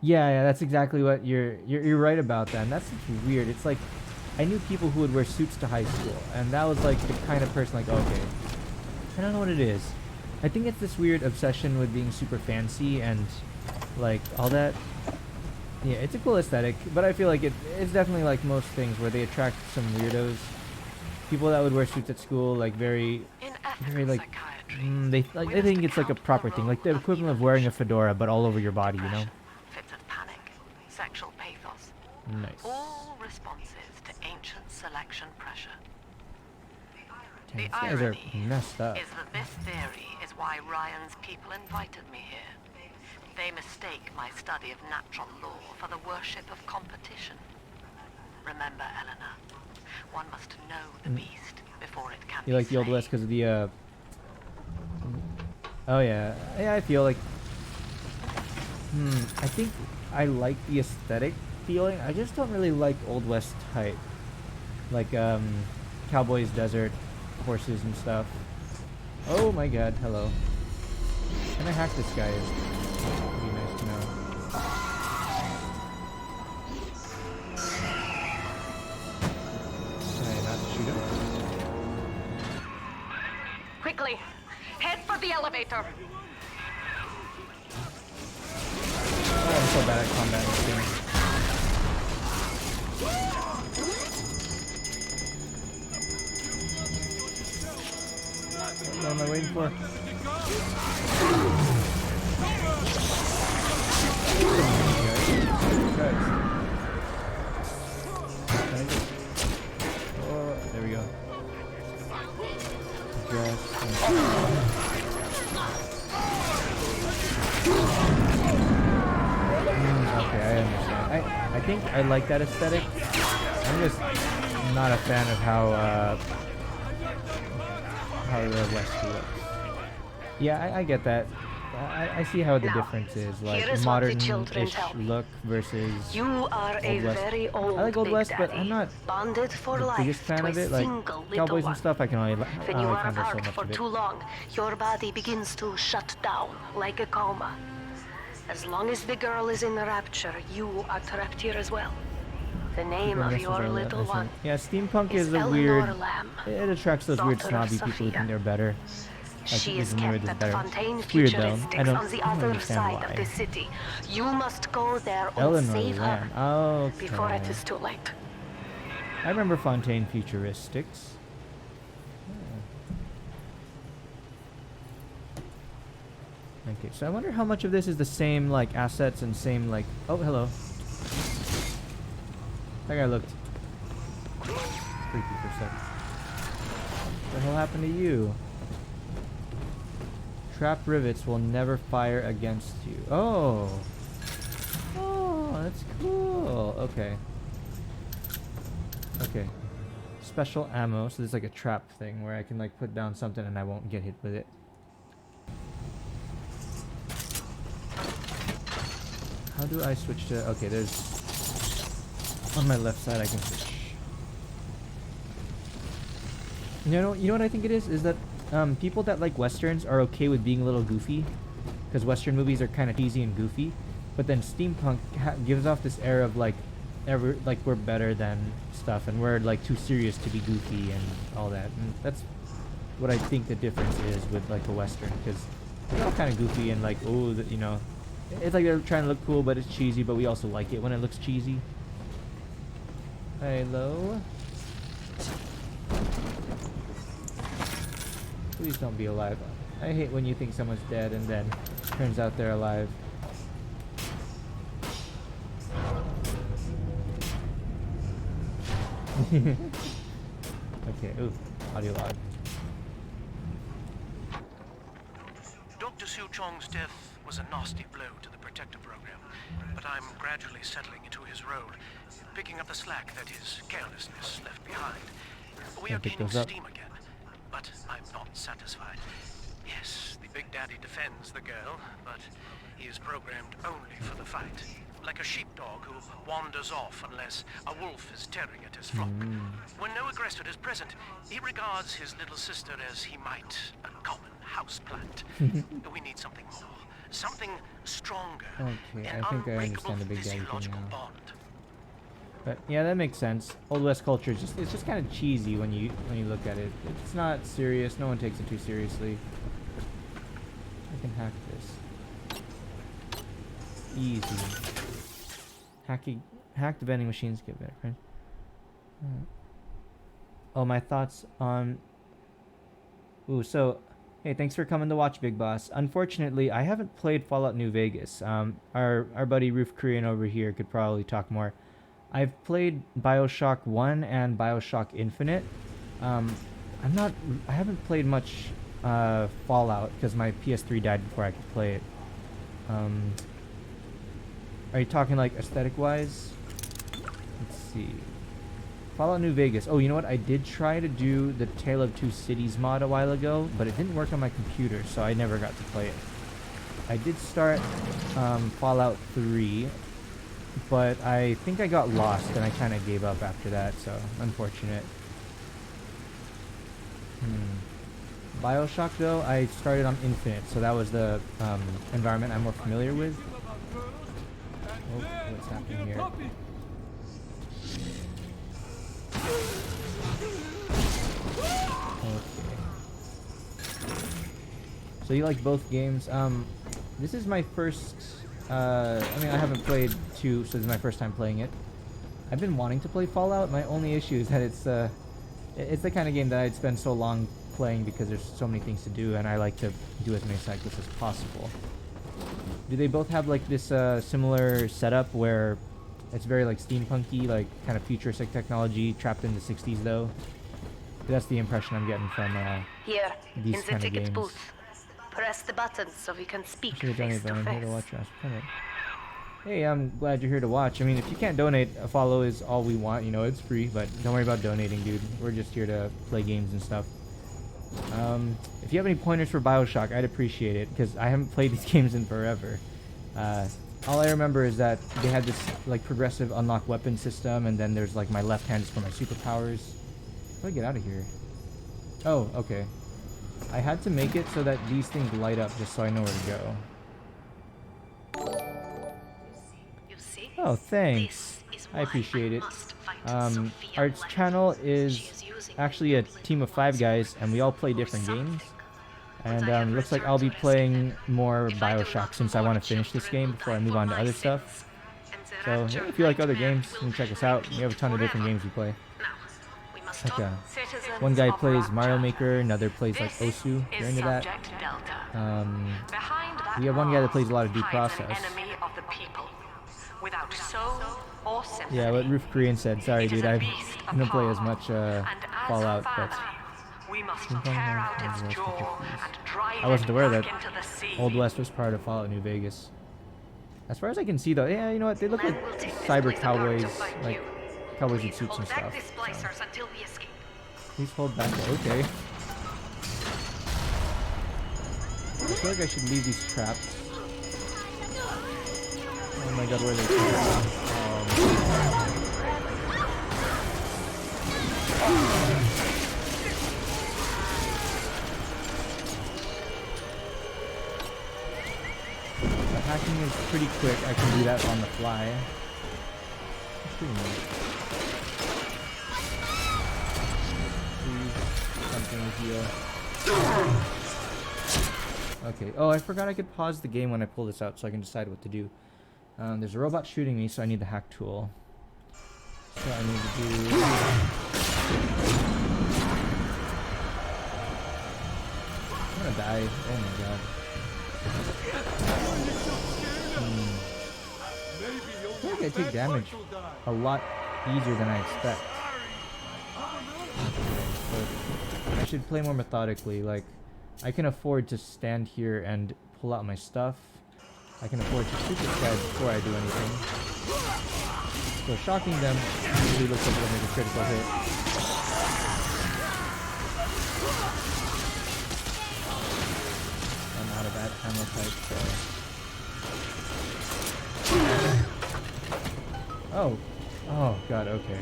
Yeah, that's exactly what you're right about that. And that's weird. It's like, I knew people who would wear suits to high school, and that was like the kind of person like, okay, I don't know what it is. I think it's this weird obsession with being super fancy and like all that. Yeah, it's a cool aesthetic, but I feel like it's definitely like most things where they attract some weirdos. People that would wear suits at school, like very like, they think it's like a proper thing, like the equivalent of wearing a fedora but all over your body, you know? Fits of panic, sexual pathos, Nice. all responses to ancient selection pressure. Dang, The these guys are irony messed up. is that this theory is why Ryan's people invited me here. They mistake my study of natural law for the worship of competition. Remember, Eleanor, one must know the beast before it can be You like the Old slain. West because of the, oh yeah. Yeah, I feel like, I think I like the aesthetic feeling. I just don't really like Old West type. Like, cowboys, desert, horses and stuff. Oh my god, hello. Can I hack this guy? Would be nice to know. Can I not shoot him? Quickly, head for the elevator. Oh, I'm so bad at combat in this game. What am I waiting for? Oh, there we go. Okay, I understand. I think I like that aesthetic. I'm just not a fan of how the West looks. Yeah, I get that. I see how the Now, difference is, like here is what the children modern-ish tell me. look versus You are a Old West. very old I like Old Big West, but Daddy, I'm not bonded for the life biggest fan to of a it. Like single little cowboys one. and stuff, I can only When you are handle so apart much for of it. too long, your body begins to shut down like a coma. As long as the girl is in the rapture, you are trapped here as well. The name of your little one Yeah, steampunk is is a Eleanor weird. Lamb, It attracts those weird daughter of snobby people who Sophia. think they're better. She is even remember kept this at better. Fontaine It's weird though. Futuristics on the I don't other understand side why. of the city. You must go there and Eleanor save her Lamb. Okay. before it is too late. I remember Fontaine Futuristics. Okay, so I wonder how much of this is the same, like, assets and same, like... Oh, hello. That guy looked creepy for a sec. What the hell happened to you? Trap rivets will never fire against you. Oh! Oh, that's cool. Okay. Okay. Special ammo. So there's like a trap thing where I can like put down something and I won't get hit with it. How do I switch to... Okay, there's... On my left side I can switch. You know what I think it is? Is that people that like westerns are okay with being a little goofy. Because western movies are kind of cheesy and goofy. But then steampunk gives off this air of like... we're better than stuff. And we're like too serious to be goofy and all that. And that's what I think the difference is with like a western. Because they're all kind of goofy and like, oh, you know... It's like they're trying to look cool, but it's cheesy, but we also like it when it looks cheesy. Hello? Please don't be alive. I hate when you think someone's dead and then turns out they're alive. Okay, ooh, audio log. Dr. Austiechan's death was a nasty blow to the protector program, but I'm gradually settling into his role, picking up the slack that his carelessness left behind. We are gaining steam again, but I'm not satisfied. Yes, the Big Daddy defends the girl, but he is programmed only for the fight. Like a sheepdog who wanders off unless a wolf is tearing at his flock. When no aggressor is present, he regards his little sister as he might a common houseplant. We need something more. Something stronger. Okay, an I think I unbreakable understand the Big Daddy thing physiological now. bond. But yeah, that makes sense. Old West culture is just—it's just kind of cheesy when you look at it. It's not serious. No one takes it too seriously. I can hack this. Easy. Hack the vending machines. Get better, right? Oh, my thoughts on. Ooh, so. Hey, thanks for coming to watch, Big Boss. Unfortunately, I haven't played Fallout New Vegas. Our buddy Roof Korean over here could probably talk more. I've played Bioshock 1 and Bioshock Infinite. I haven't played much Fallout because my PS3 died before I could play it. Are you talking like aesthetic-wise? Let's see. Fallout New Vegas. Oh, you know what? I did try to do the Tale of Two Cities mod a while ago, but it didn't work on my computer, so I never got to play it. I did start Fallout 3, but I think I got lost and I kind of gave up after that, so unfortunate. Bioshock, though, I started on Infinite, so that was the environment I'm more familiar with. Oh, what's happening here? Okay. So you like both games? This is my first. I mean, I haven't played 2, so this is my first time playing it. I've been wanting to play Fallout. My only issue is that it's the kind of game that I'd spend so long playing because there's so many things to do, and I like to do as many cycles as possible. Do they both have like this similar setup where it's very like steampunky, like kind of futuristic technology trapped in the 60s though? That's the impression I'm getting from Here, these in the kind of ticket games. booth. Press the button so we can speak Should have face donated, to but I'm here to face. watch us. Hey, I'm glad you're here to watch. I mean, if you can't donate, a follow is all we want. You know, it's free, but don't worry about donating, dude. We're just here to play games and stuff. If you have any pointers for Bioshock, I'd appreciate it, because I haven't played these games in forever. All I remember is that they had this like progressive unlock weapon system, and then there's like my left hand is for my superpowers. How do I get out of here? Oh, okay. I had to make it so that these things light up just so I know where to go. You see? Oh, thanks. I appreciate it. Our channel is actually a team of 5 guys, and we all play different games. And looks like I'll be playing more Bioshock since I want to finish this game before I move on to other stuff. So yeah, if you like other games, you can check us out. We have a ton of different games we play. Like one guy plays Mario Maker, another plays like Osu. If you're into that. We have one guy that plays a lot of Due Process. Yeah, what Roof Korean said. Sorry, dude, I didn't play as much Fallout, but I wasn't aware that Old West was part of Fallout New Vegas. As far as I can see, though, yeah, you know what? They look like cyber cowboys, like cowboys with suits and stuff. So. Please hold back. Okay. I feel like I should leave these traps. Oh my god, where are they? The hacking is pretty quick. I can do that on the fly. That's pretty neat. Please, something heal. Okay. Oh, I forgot I could pause the game when I pull this out so I can decide what to do. There's a robot shooting me, so I need the hack tool. So I need to do... I'm gonna die. Oh my god. I feel like I take damage a lot easier than I expect. But I should play more methodically. Like, I can afford to stand here and pull out my stuff. I can afford to shoot this guy before I do anything. So shocking them usually looks like it'll make a critical hit. I'm out of that ammo type, so... Oh. Oh god, okay.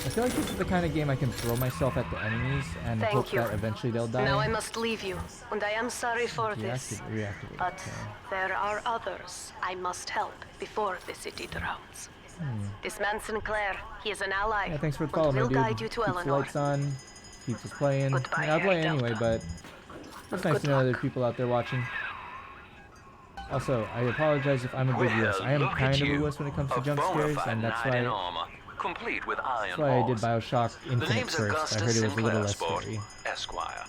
I feel like this is the kind of game I can throw myself at the enemies and hope that eventually they'll die. Now I must leave you, and I am sorry for this. But okay. there are others I must help before the city drowns. This man Sinclair, he is an ally. Yeah, thanks for the call, my dude. Guide you to Keeps the Eleanor. lights on, keeps us playing. Goodbye, I mean, I'll play Delta. anyway, but it's nice to know there are people out there watching. Also, I apologize if I'm a big wuss. I am kind of a wuss when it comes to jump scares, and that's why... Complete with iron That's why I did Bioshock Infinite first. I heard it was a little less scary. Esquire.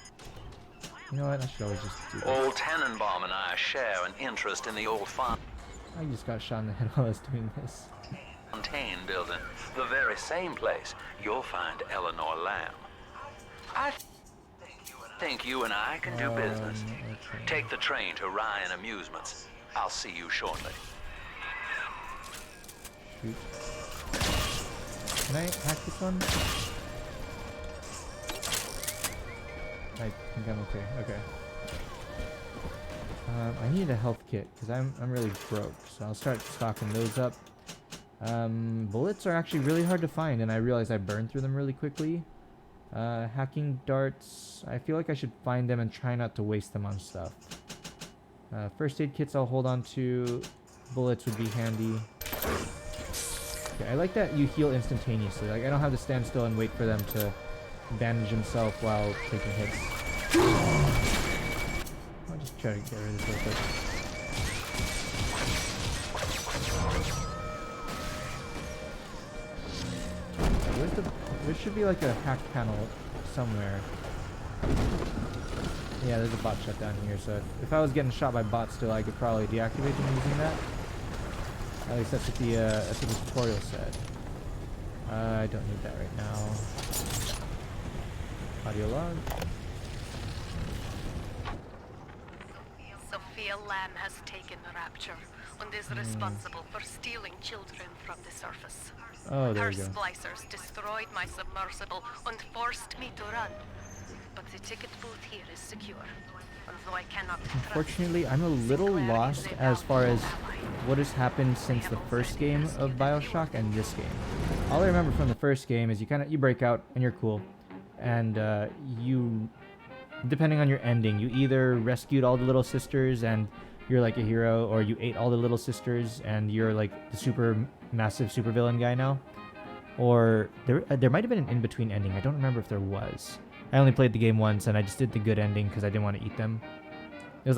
You know what? I should always just do this. Old Tannenbaum and I share an interest in the old I just got shot in the head while I was doing this. Fontaine building. The very same place you'll find Eleanor Lamb. I think you and I can do business. Okay. Take the train to Ryan Amusements. I'll see you shortly. Shoot. Can I hack this one? I think I'm okay. Okay. I need a health kit because I'm really broke, so I'll start stocking those up. Bullets are actually really hard to find, and I realize I burn through them really quickly. Hacking darts, I feel like I should find them and try not to waste them on stuff. First aid kits I'll hold on to. Bullets would be handy. Okay, I like that you heal instantaneously. Like, I don't have to stand still and wait for them to bandage himself while taking hits. I'll just try to get rid of this real quick. There should be like a hack panel somewhere. Yeah, there's a bot shutdown here, so if I was getting shot by bots still, I could probably deactivate them using that. At least that's what the tutorial said. I don't need that right now. Audio log. Sophia Lamb has taken the Rapture and is responsible for stealing children from the surface. Oh, there Her we go. splicers destroyed my submersible and forced me to run. But the ticket booth here is secure. And though I cannot Unfortunately, I'm a little lost as far as what has happened since the first game of Bioshock and this game. All I remember from the first game is you break out and you're cool, and you, depending on your ending, you either rescued all the little sisters and you're like a hero, or you ate all the little sisters and you're like the super massive supervillain guy now. Or there might have been an in-between ending. I don't remember if there was. I only played the game once, and I just did the good ending because I didn't want to eat them. It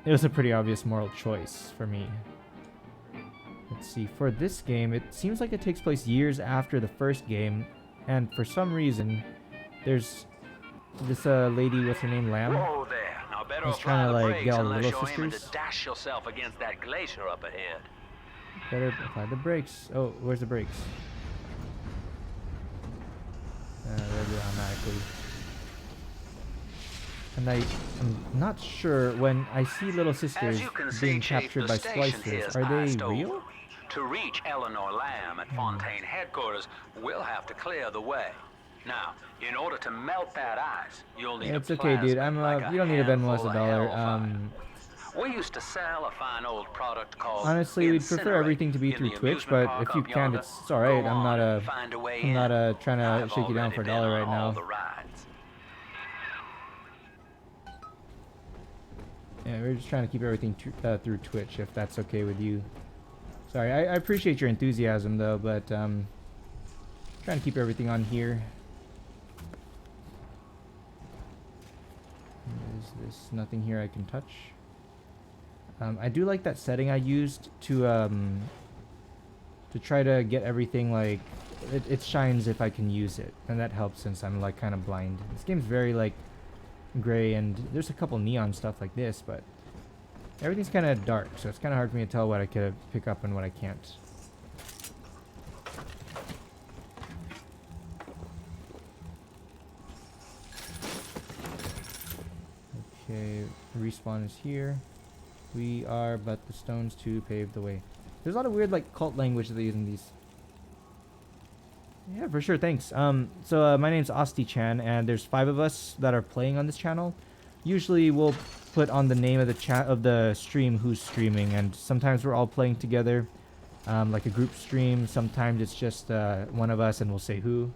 was a pretty obvious moral choice for me. Let's see. For this game, it seems like it takes place years after the first game, and for some reason, there's this lady. What's her name? Lamb. Whoa there! Now better He's apply trying to the like brakes get all the unless little you're aiming to sisters. dash yourself against that glacier up ahead. Better apply the brakes. Oh, where's the brakes? There they are automatically. And I'm not sure when I see little sisters As you can being see, Chief, captured the by station splicers. here's Are they iced over. real? To reach Eleanor Lamb at Fontaine headquarters, we'll have to clear the way. Now, in order to melt that ice, you'll need It's a okay, dude. plasmid like You don't need to Venmo us handful a of dollar. hellfire. We used to sell a fine old product called Honestly, we'd prefer Incinerate everything to be in through the Twitch, amusement but park if you up can't, yonder. it's alright. Go I'm on not and find a way in. trying to I've shake you down already for a been dollar on right all now. the rides. Yeah, we're just trying to keep everything through Twitch, if that's okay with you. Sorry, I appreciate your enthusiasm though, but trying to keep everything on here. Is this nothing here I can touch? I do like that setting I used to try to get everything like it shines if I can use it, and that helps since I'm like kind of blind. This game's very like gray, and there's a couple neon stuff like this, but everything's kind of dark, so it's kind of hard for me to tell what I could pick up and what I can't. Okay, respawn is here. We are but the stones to pave the way. There's a lot of weird like cult language that they use in these. Yeah, for sure. Thanks. So my name's Austiechan, and there's 5 of us that are playing on this channel. Usually we'll put on the name of the chat of the stream who's streaming, and sometimes we're all playing together, like a group stream. Sometimes it's just one of us, and we'll say who.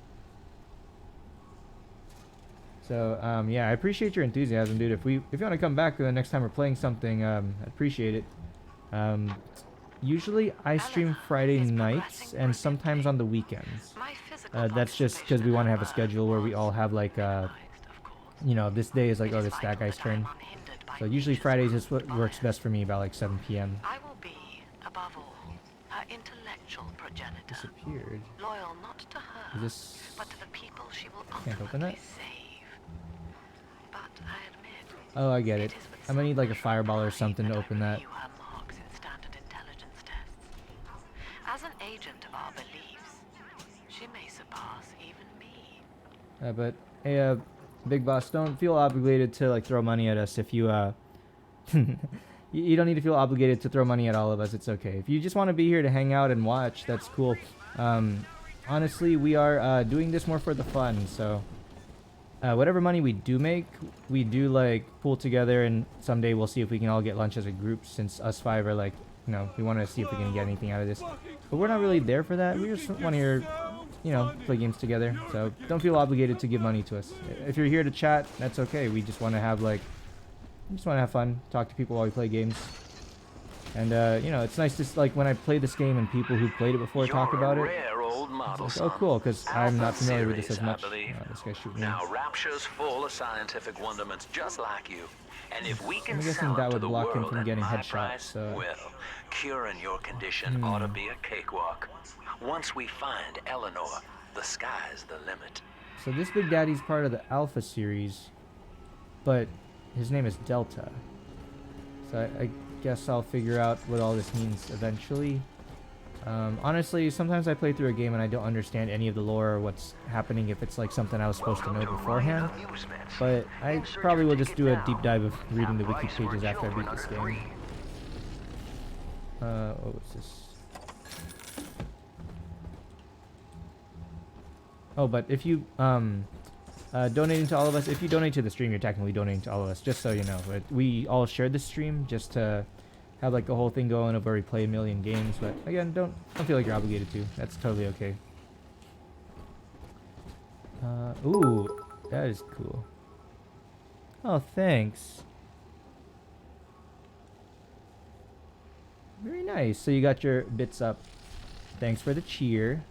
So yeah, I appreciate your enthusiasm, dude. If you want to come back the next time we're playing something, I'd appreciate it. Usually I stream Friday nights and sometimes on the weekends. That's just because we want to have a schedule where we all have like you know, this day is like, oh, it's that guy's turn. So usually Fridays is what works best for me, about like 7 p.m. I will be, above all, her intellectual progenitor. Disappeared. Loyal not to her, Is this... but to the people she will Can't open ultimately it? save. But I admit, Oh, I get it. I'm gonna need like a fireball or something to open that. knew her marks in standard intelligence tests. As an agent of our beliefs, she may surpass even me. But hey, Big Boss, don't feel obligated to like throw money at us if you you don't need to feel obligated to throw money at all of us. It's okay. If you just want to be here to hang out and watch, that's cool. Honestly, we are doing this more for the fun, so whatever money we do make, we do like pool together, and someday we'll see if we can all get lunch as a group, since us 5 are like, you know, we want to see if we can get anything out of this. But we're not really there for that. We just want to hear, you know, play games together. So don't feel obligated to give money to us. If you're here to chat, that's okay. We just want to have like, we just want to have fun, talk to people while we play games. And you know, it's nice to like when I play this game and people who played it before talk about it. Rare old model, It's like, oh, cool, because I'm not familiar with this as series, much. I believe. This guy's shooting me. Now, Rapture's full of scientific wonderments just like you. And if we can I'm guessing sell that it to would the block him world from at getting my headshots, price, so... well, curing your condition ought to be a cakewalk. Once we find Eleanor, the sky's the limit. So this Big Daddy's part of the Alpha series, but his name is Delta. So I guess I'll figure out what all this means eventually. Honestly, sometimes I play through a game and I don't understand any of the lore or what's happening if it's like something I was supposed to know beforehand. But I probably will just do a deep dive of reading the wiki pages after I beat this game. What was this? Oh, but if you donating to all of us, if you donate to the stream, you're technically donating to all of us, just so you know. But we all share the stream just to have like a whole thing going of where we play a million games. But again, don't feel like you're obligated to. That's totally okay. Ooh, that is cool. Oh, thanks. Very nice. So you got your bits up. Thanks for the cheer.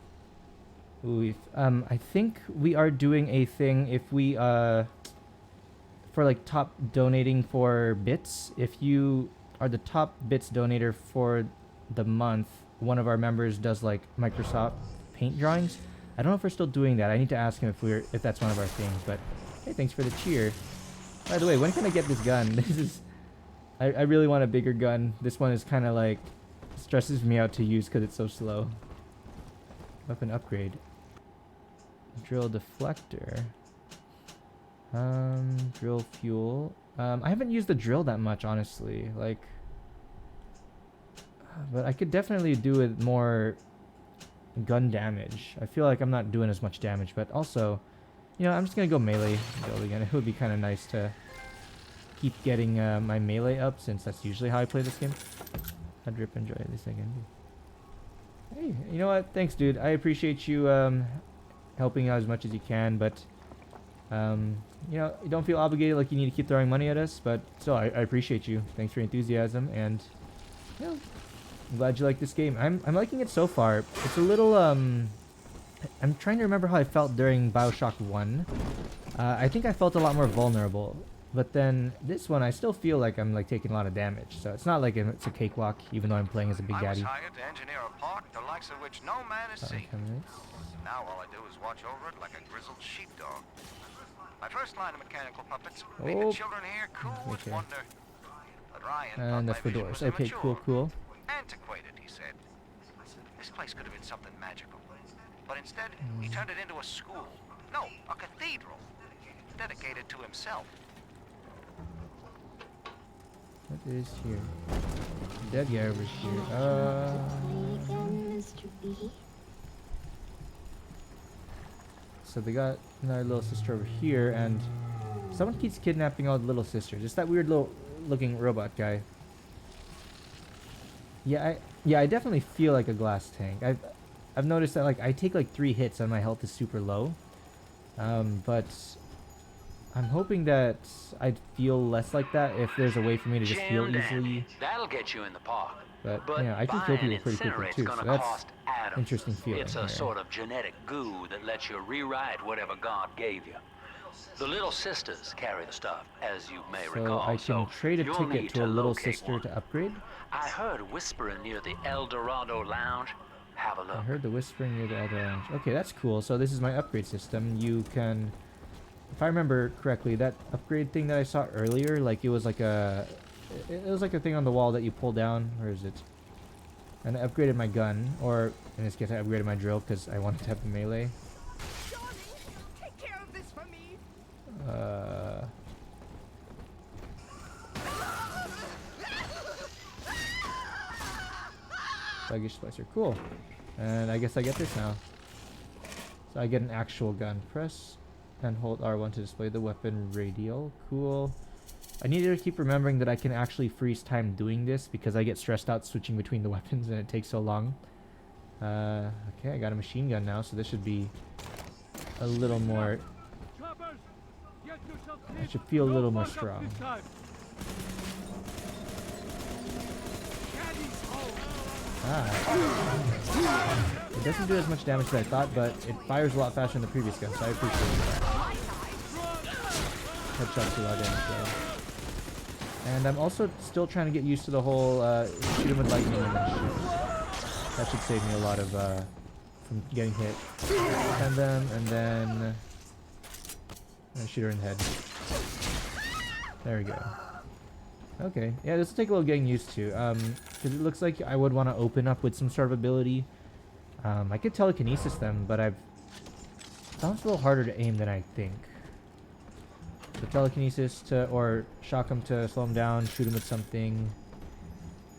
Ooh, I think we are doing a thing if we for like top donating for bits. If you are the top bits donator for the month, one of our members does like Microsoft Paint drawings. I don't know if we're still doing that. I need to ask him if that's one of our things. But hey, thanks for the cheer. By the way, when can I get this gun? This is I really want a bigger gun. This one is kind of like stresses me out to use because it's so slow. Weapon upgrade. Drill deflector. Drill fuel. I haven't used the drill that much, honestly. Like, but I could definitely do with more gun damage. I feel like I'm not doing as much damage, but also, you know, I'm just gonna go melee build again. It would be kind of nice to keep getting my melee up, since that's usually how I play this game. I'd rip enjoy this again. Hey, you know what? Thanks, dude. I appreciate you helping out as much as you can, but you know, you don't feel obligated like you need to keep throwing money at us, but still, I appreciate you. Thanks for your enthusiasm, and you know, I'm glad you like this game. I'm liking it so far. It's a little I'm trying to remember how I felt during Bioshock 1. I think I felt a lot more vulnerable, but then this one I still feel like I'm like taking a lot of damage. So it's not like it's a cakewalk, even though I'm playing as a big daddy. I was hired to engineer a park the likes of which no man has seen. Now all I do is watch over it like a grizzled sheepdog. My first line of mechanical puppets made the children here cool with wonder. But Ryan And that's the doors. Okay, cool. Antiquated, he said. This place could have been something magical. But instead, he turned it into a school. No, a cathedral. Dedicated to himself. What is here? Dead guy over here. So they got another little sister over here, and someone keeps kidnapping all the little sisters. It's that weird little looking robot guy. Yeah, I definitely feel like a glass tank. I've noticed that like I take like 3 hits and my health is super low. But I'm hoping that I'd feel less like that if there's a way for me to just heal easily. That'll get you in the park. But yeah, I can kill people pretty quickly too, so that's interesting feeling. It's a sort of genetic goo that lets you rewrite whatever God gave you. The little sisters carry the stuff, as you may recall. I can trade a ticket to a little sister to upgrade? I heard whispering near the El Dorado Lounge. Have a look. I heard the whispering near the El Dorado Lounge. Okay, that's cool. So this is my upgrade system. You can, if I remember correctly, that upgrade thing that I saw earlier, like it was like a thing on the wall that you pull down. Where is it? And I upgraded my gun, or in this case I upgraded my drill because I wanted to have the melee. Take care of this for me. Sluggish splicer, cool. And I guess I get this now. So I get an actual gun. Press and hold R1 to display the weapon radial. Cool. I need to keep remembering that I can actually freeze time doing this because I get stressed out switching between the weapons and it takes so long. Okay, I got a machine gun now, so this should be a little more... I should feel a little more strong. It doesn't do as much damage as I thought, but it fires a lot faster than the previous gun, so I appreciate that. Headshots do a lot of damage though. And I'm also still trying to get used to the whole shoot him with lightning and then shoot. That should save me a lot of from getting hit. Send them and then shoot her in the head. There we go. Okay, yeah, this will take a little getting used to, because it looks like I would want to open up with some sort of ability. I could telekinesis them, but I've found it's a little harder to aim than I think. So telekinesis to, or shock him to slow him down, shoot him with something.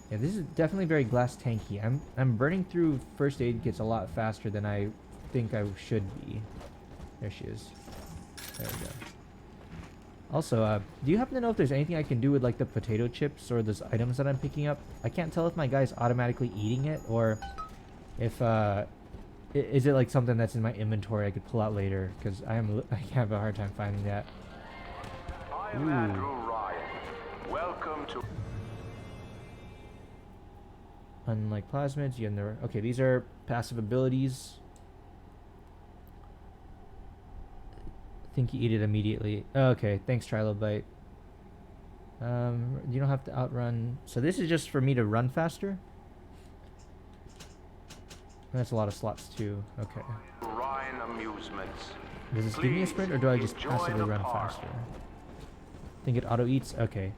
Yeah, this is definitely very glass tanky. I'm burning through first aid kits a lot faster than I think I should be. There she is. There we go. Also, do you happen to know if there's anything I can do with like the potato chips or those items that I'm picking up? I can't tell if my guy's automatically eating it or if is it like something that's in my inventory I could pull out later, because I have a hard time finding that. I'm Andrew Ryan. Welcome to... Unlike plasmids, you have okay, these are passive abilities. think you eat it immediately. Oh, okay, thanks, Trilobite. You don't have to outrun. So this is just for me to run faster? That's a lot of slots too. Okay. Ryan Amusements. Does this give me a sprint or do I just passively run faster? I think it auto eats? Okay.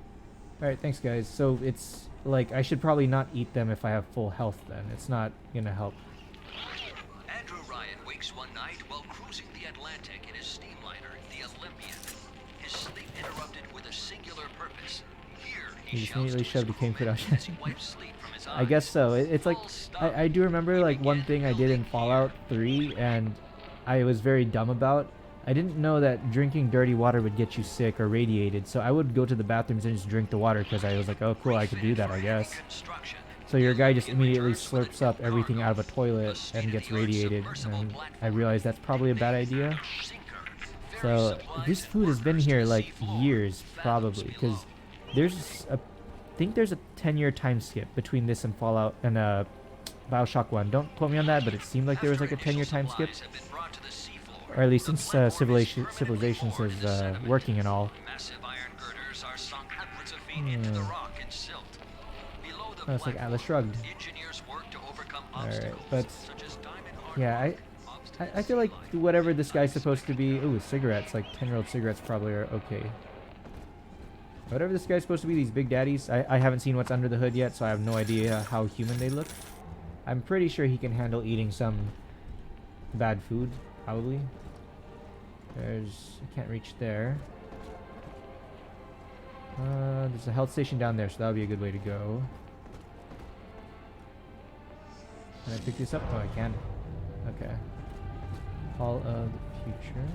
Alright, thanks guys. So it's like I should probably not eat them if I have full health then. It's not gonna help. Andrew Ryan wakes one night while cruising the Atlantic in his steamliner, the Olympian. His sleep interrupted with a singular purpose. Here He he just immediately shoved the king foot out. as he wipes sleep from his eyes. I guess so. It's like I do remember like one thing I did in Fallout 3 and I was very dumb about. I didn't know that drinking dirty water would get you sick or radiated, so I would go to the bathrooms and just drink the water because I was like, oh cool, I could do that, I guess. So your guy just immediately slurps up everything out of a toilet and gets radiated, and I realized that's probably a bad idea. So this food has been here like years, probably, because there's a, I think there's a 10-year time skip between this and Fallout and Bioshock 1. Don't quote me on that, but it seemed like there was like a 10-year time skip. Or at least since Civilization is working and all. Oh, it's like Atlas Shrugged. Alright, but yeah, I feel like whatever this guy's supposed to be. Ooh, cigarettes, like 10-year-old cigarettes probably are okay. Whatever this guy's supposed to be, these big daddies, I haven't seen what's under the hood yet, so I have no idea how human they look. I'm pretty sure he can handle eating some bad food, probably. I can't reach there. There's a health station down there, so that would be a good way to go. Can I pick this up? Oh, I can. Okay. Hall of the Future.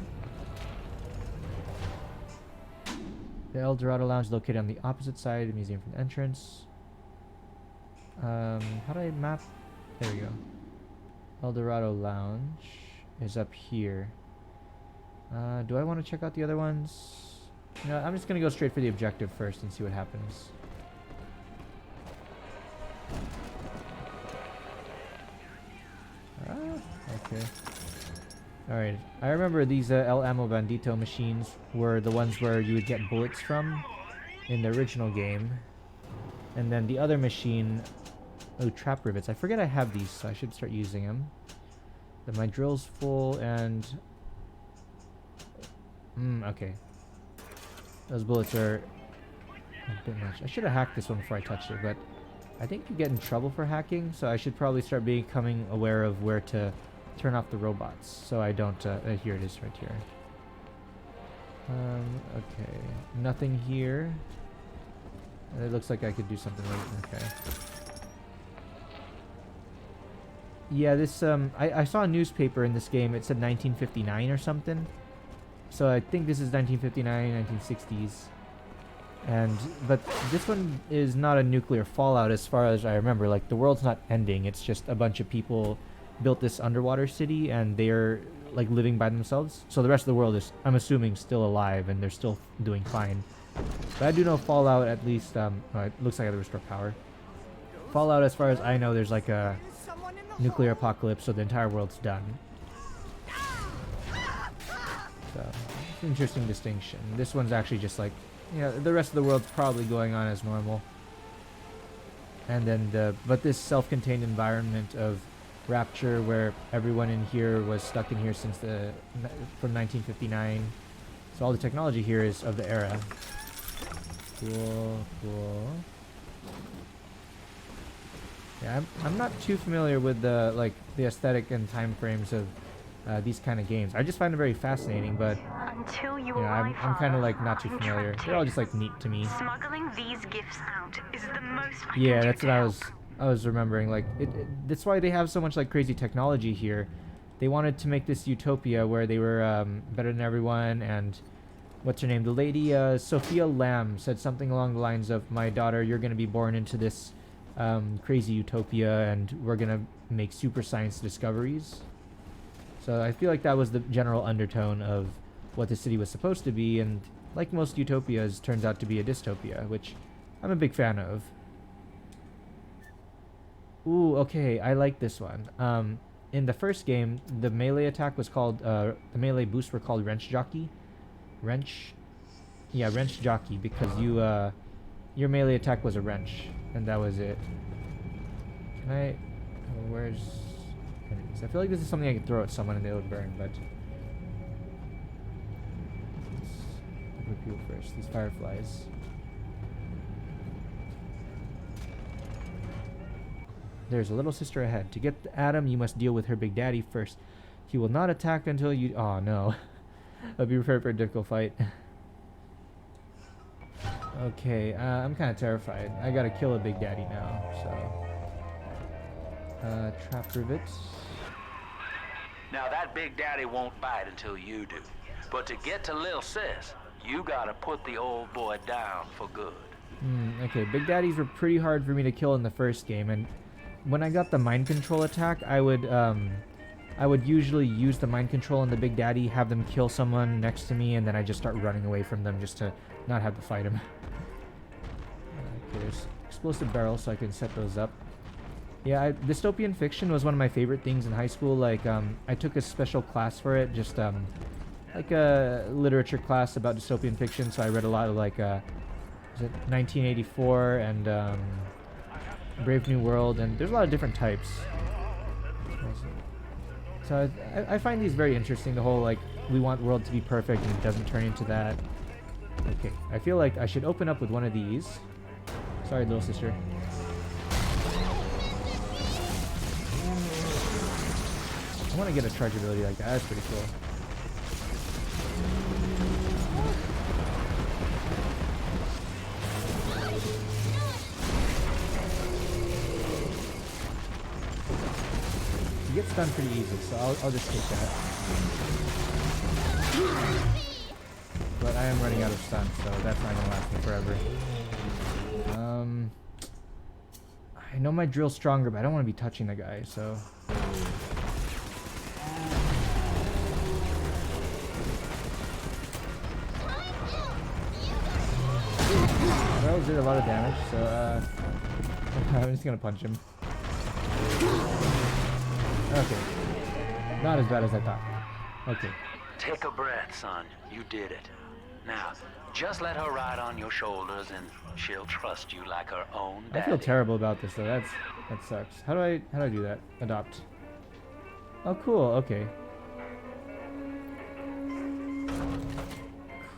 The El Dorado Lounge is located on the opposite side of the museum from the entrance. How do I map? There we go. El Dorado Lounge is up here. Do I want to check out the other ones? No, I'm just gonna go straight for the objective first and see what happens. Okay. Alright, I remember these El Amo Bandito machines were the ones where you would get bullets from in the original game. And then the other machine... Oh, trap rivets. I forget I have these, so I should start using them. Then my drill's full and... okay. Those bullets are a bit much. I should have hacked this one before I touched it, but I think you get in trouble for hacking, so I should probably start becoming aware of where to turn off the robots, so I don't, here it is right here. Okay. Nothing here. It looks like I could do something like, okay. Yeah, this, I saw a newspaper in this game, it said 1959 or something. So I think this is 1959, 1960s. But this one is not a nuclear fallout as far as I remember. Like, the world's not ending, it's just a bunch of people built this underwater city and they're like living by themselves. So the rest of the world is, I'm assuming, still alive and they're still doing fine. But I do know Fallout at least, oh, it looks like I have to restore power. Fallout, as far as I know, there's like a nuclear apocalypse, so the entire world's done. So, it's an interesting distinction. This one's actually just like, yeah, the rest of the world's probably going on as normal. And then but this self-contained environment of Rapture, where everyone in here was stuck in here since from 1959. So all the technology here is of the era. Cool, cool. Yeah, I'm not too familiar with the aesthetic and time frames of these kind of games. I just find them very fascinating, but until you I'm kind of like not too familiar. They're all just like neat to me. Smuggling these gifts out is the most Yeah, that's what I was remembering. Like that's why they have so much like crazy technology here. They wanted to make this utopia where they were better than everyone. And what's her name? The lady Sophia Lamb said something along the lines of, "My daughter, you're gonna be born into this crazy utopia, and we're gonna make super science discoveries." So I feel like that was the general undertone of what the city was supposed to be, and like most utopias, turns out to be a dystopia, which I'm a big fan of. Ooh, okay, I like this one. In the first game, the melee attack was called, the melee boosts were called Wrench Jockey, Wrench. Yeah, wrench jockey, because your melee attack was a wrench, and that was it. Can I? Oh, where's? Enemies? I feel like this is something I could throw at someone and they would burn, but let's look at people first. These fireflies. There's a little sister ahead. To get Adam, you must deal with her big daddy first. He will not attack until you. Oh no! I'll be prepared for a difficult fight. Okay, I'm kind of terrified. I gotta kill a big daddy now, so. Trap rivet. Now that big daddy won't bite until you do. But to get to Lil Sis, you gotta put the old boy down for good. Okay, big daddies were pretty hard for me to kill in the first game, and when I got the mind control attack, I would usually use the mind control on the big daddy, have them kill someone next to me, and then I just start running away from them just to not have to fight him. Okay, there's explosive barrels, so I can set those up. Yeah, dystopian fiction was one of my favorite things in high school. Like, I took a special class for it, just like a literature class about dystopian fiction. So I read a lot of like, was it 1984 and Brave New World, and there's a lot of different types. So I find these very interesting. The whole like we want the world to be perfect and it doesn't turn into that. Okay, I feel like I should open up with one of these. Sorry, little sister. I want to get a charge ability like that. That's pretty cool. He gets stunned pretty easy, so I'll just take that. But I am running out of stun, so that's not gonna last me forever. I know my drill's stronger, but I don't want to be touching the guy, so. That did a lot of damage, so I'm just gonna punch him. Okay. Not as bad as I thought. Okay. Take a breath, son. You did it. Now, just let her ride on your shoulders and she'll trust you like her own daddy. I feel terrible about this though. That sucks. How do I do that? Adopt. Oh cool, okay.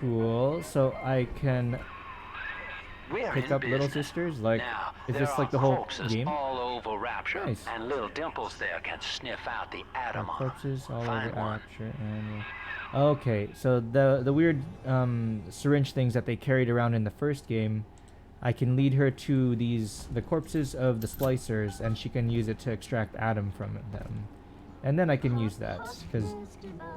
Cool. So I can pick up little sisters? Like, now, is this like the whole corpses game? all over Rapture, Nice. and little Dimples there can sniff out the atom on 'em. Corpses all Find over one. Rapture and okay, so the weird syringe things that they carried around in the first game, I can lead her to the corpses of the splicers, and she can use it to extract Adam from them. And then I can use that, because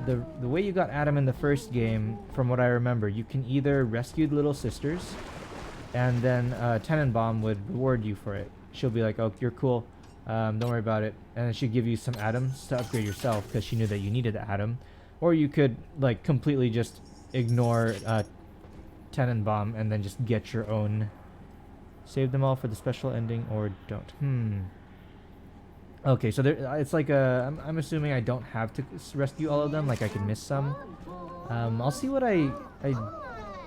the way you got Adam in the first game, from what I remember, you can either rescue the little sisters, and then Tenenbaum would reward you for it. She'll be like, oh, you're cool, don't worry about it. And then she'd give you some atoms to upgrade yourself, because she knew that you needed the atom. Or you could, like, completely just ignore Tenenbaum and then just get your own. Save them all for the special ending, or don't. Okay, so there, it's like I'm assuming I don't have to rescue all of them, like I can miss some. I'll see what I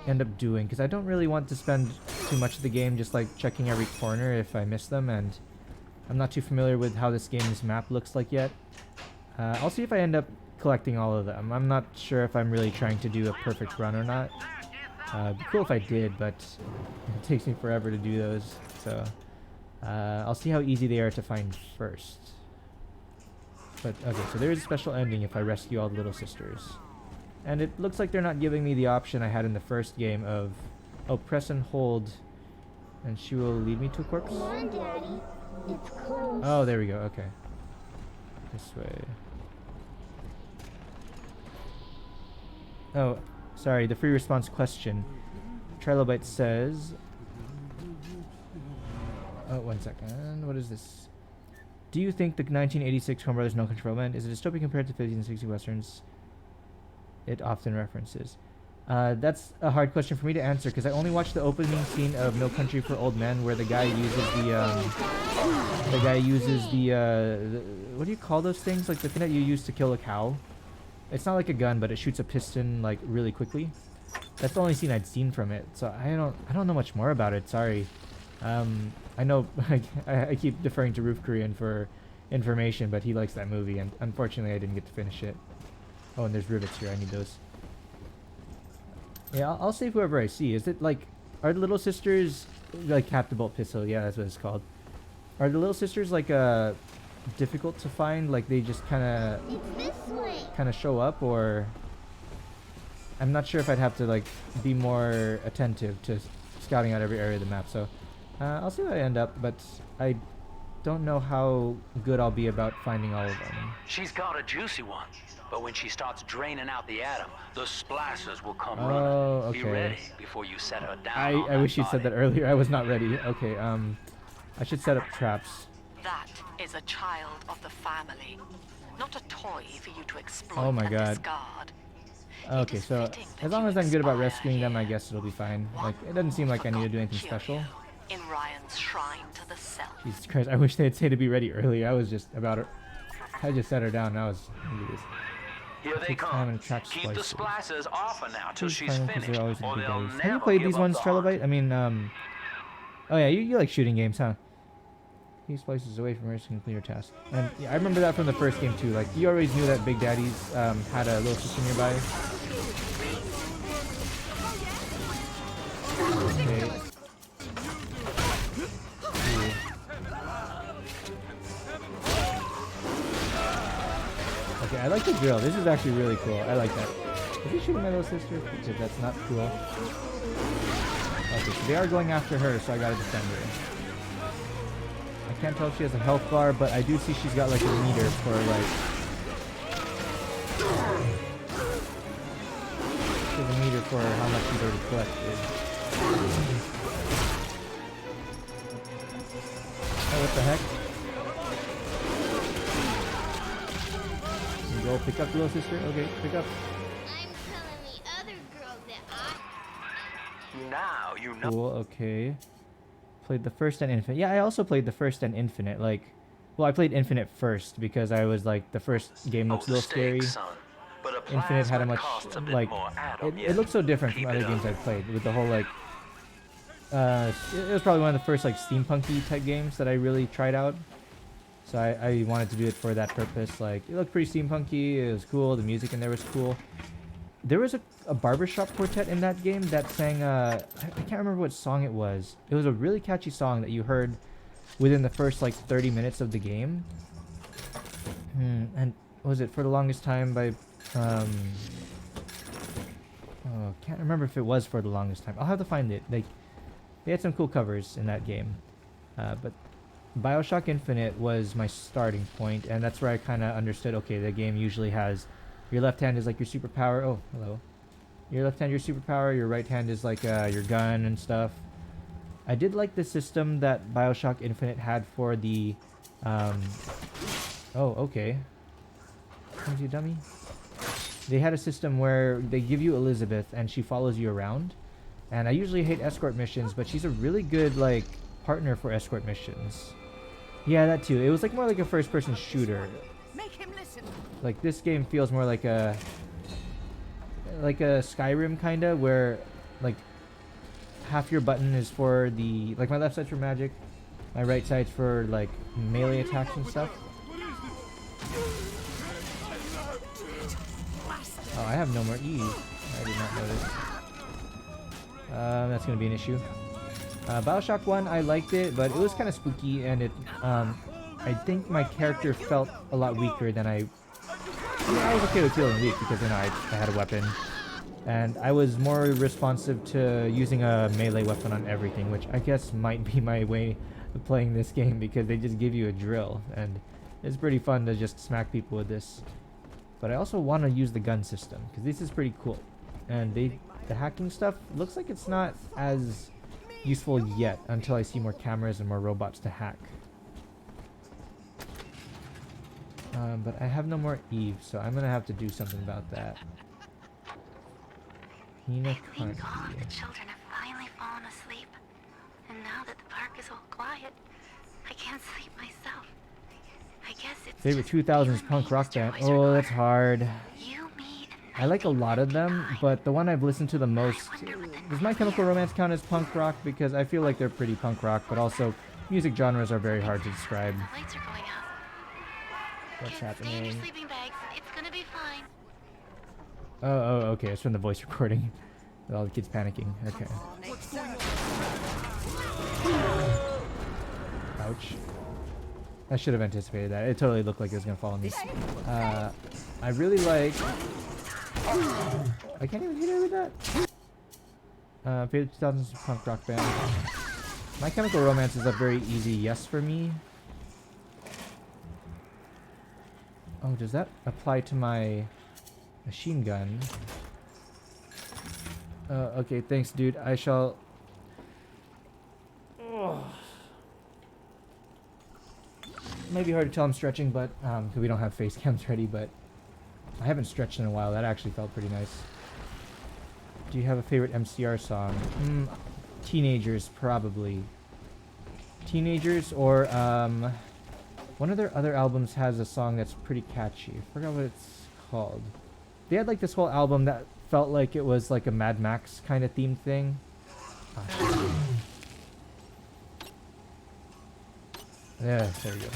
end up doing, because I don't really want to spend too much of the game just like checking every corner if I miss them, and I'm not too familiar with how this game's map looks like yet. I'll see if I end up collecting all of them. I'm not sure if I'm really trying to do a perfect run or not. It'd be cool if I did, but it takes me forever to do those, so I'll see how easy they are to find first. But okay, so there is a special ending if I rescue all the little sisters. And it looks like they're not giving me the option I had in the first game of, oh, press and hold, and she will lead me to a corpse? Come on, Daddy. It's close. Oh, there we go, okay. This way. Oh, sorry, the free response question. Trilobite says... Oh, 1 second. What is this? Do you think the 1986 Coen Brothers No Control meant is a dystopia compared to 50s and 60s westerns it often references? That's a hard question for me to answer, because I only watched the opening scene of No Country for Old Men, where the guy uses the what do you call those things? Like the thing that you use to kill a cow. It's not like a gun, but it shoots a piston like really quickly. that's the only scene I'd seen from it, so I don't know much more about it. Sorry. I know I keep deferring to Roof Korean for information, but he likes that movie, and unfortunately I didn't get to finish it. Oh, and there's rivets here. I need those. Yeah, I'll save whoever I see. Is it like, are the little sisters like Captibolt Pistol? Yeah, that's what it's called. Are the little sisters like difficult to find? Like they just kind of show up, or I'm not sure if I'd have to like be more attentive to scouting out every area of the map. So I'll see where I end up, but I don't know how good I'll be about finding all of them. She's got a juicy one, but when she starts draining out the atom, the splicers will come Oh, running. okay. Be ready before you set her down. I wish you'd said that earlier. I was not ready. Okay, I should set up traps. That is a child of the family, not a toy for you to exploit Oh my and god. discard. Okay, so as long as I'm good about rescuing them, I guess it'll be fine. Like, it doesn't seem like I need to do anything special. In Ryan's shrine to the self. Jesus Christ, I wish they'd say to be ready earlier. I was just about it. I just set her down. Now it's. Here they come. Keep the splicers off her now till she's finished, or they'll never Have you played these give ones, up the Trilobite? I mean, oh yeah, you like shooting games, huh? Keep splices away from her so you can clear your task. And yeah, I remember that from the first game too. Like, you always knew that Big Daddy's had a little sister nearby. Okay. Okay, I like the drill. This is actually really cool. I like that. Is he shooting my little sister? Because that's not cool. Okay, so they are going after her, so I gotta defend her. I can't tell if she has a health bar, but I do see she's got like a meter for like... She has a meter for how much she's already collected. Oh, what the heck? Go pick up the little sister. Okay, pick up. I'm telling the other girls that Now you know. Cool, okay. Played the first and Infinite. Yeah, I also played the first and Infinite. Like, well, I played Infinite first because I was like, the first game looks a little scary. Infinite had a much, like, it looked so different from other games I've played with the whole, like, it was probably one of the first, like, steampunky type games that I really tried out. So I wanted to do it for that purpose. Like, it looked pretty steampunky, it was cool, the music in there was cool. There was a barbershop quartet in that game that sang, I can't remember what song it was. It was a really catchy song that you heard within the first, like, 30 minutes of the game. And was it For the Longest Time by, oh, can't remember if it was For the Longest Time. I'll have to find it. Like, they had some cool covers in that game. But Bioshock Infinite was my starting point, and that's where I kind of understood, okay, the game usually has your left hand is like your superpower. Oh, hello. Your left hand your superpower, your right hand is like your gun and stuff. I did like the system that Bioshock Infinite had for the oh, okay. Comes you dummy. They had a system where they give you Elizabeth and she follows you around. And I usually hate escort missions, but she's a really good like partner for escort missions. Yeah, that too. It was like more like a first-person shooter. Make him listen. Like this game feels more like a Skyrim kinda, where like half your button is for the like my left side's for magic, my right side's for like melee attacks and stuff. Oh, I have no more E. I did not notice. That's gonna be an issue. Bioshock 1, I liked it, but it was kind of spooky, and it, I think my character felt a lot weaker than I was okay with feeling weak because, you know, I had a weapon. And I was more responsive to using a melee weapon on everything, which I guess might be my way of playing this game because they just give you a drill, and it's pretty fun to just smack people with this. But I also want to use the gun system, because this is pretty cool. And the hacking stuff looks like it's not as useful yet until I see more cameras and more robots to hack. But I have no more Eve, so I'm gonna have to do something about that. Hina Thank God the children have finally fallen asleep. And now that the park is all quiet, I can't sleep myself. I guess it's Favorite 2000s punk rock band. Oh, that's hard. you, me, and I like a lot of them, but the one I've listened to the most... Does My Chemical Romance count as punk rock? Because I feel like they're pretty punk rock, but also music genres are very hard to describe. The lights are going out. What's Stay in happening? your sleeping bags. It's gonna be fine. Oh, okay. It's from the voice recording. With all the kids panicking. Okay. Ouch. I should have anticipated that. It totally looked like it was gonna fall on me. I really like... I can't even hit her with that. Favorite 2000s punk rock band. My Chemical Romance is a very easy yes for me. Oh, does that apply to my machine gun? Okay, thanks, dude. I shall... Ugh. Might be hard to tell I'm stretching, but because we don't have face cams ready, but I haven't stretched in a while. That actually felt pretty nice. Do you have a favorite MCR song? Teenagers, probably. Teenagers, or one of their other albums has a song that's pretty catchy. I forgot what it's called. They had like this whole album that felt like it was like a Mad Max kind of theme thing. Yeah, there we go.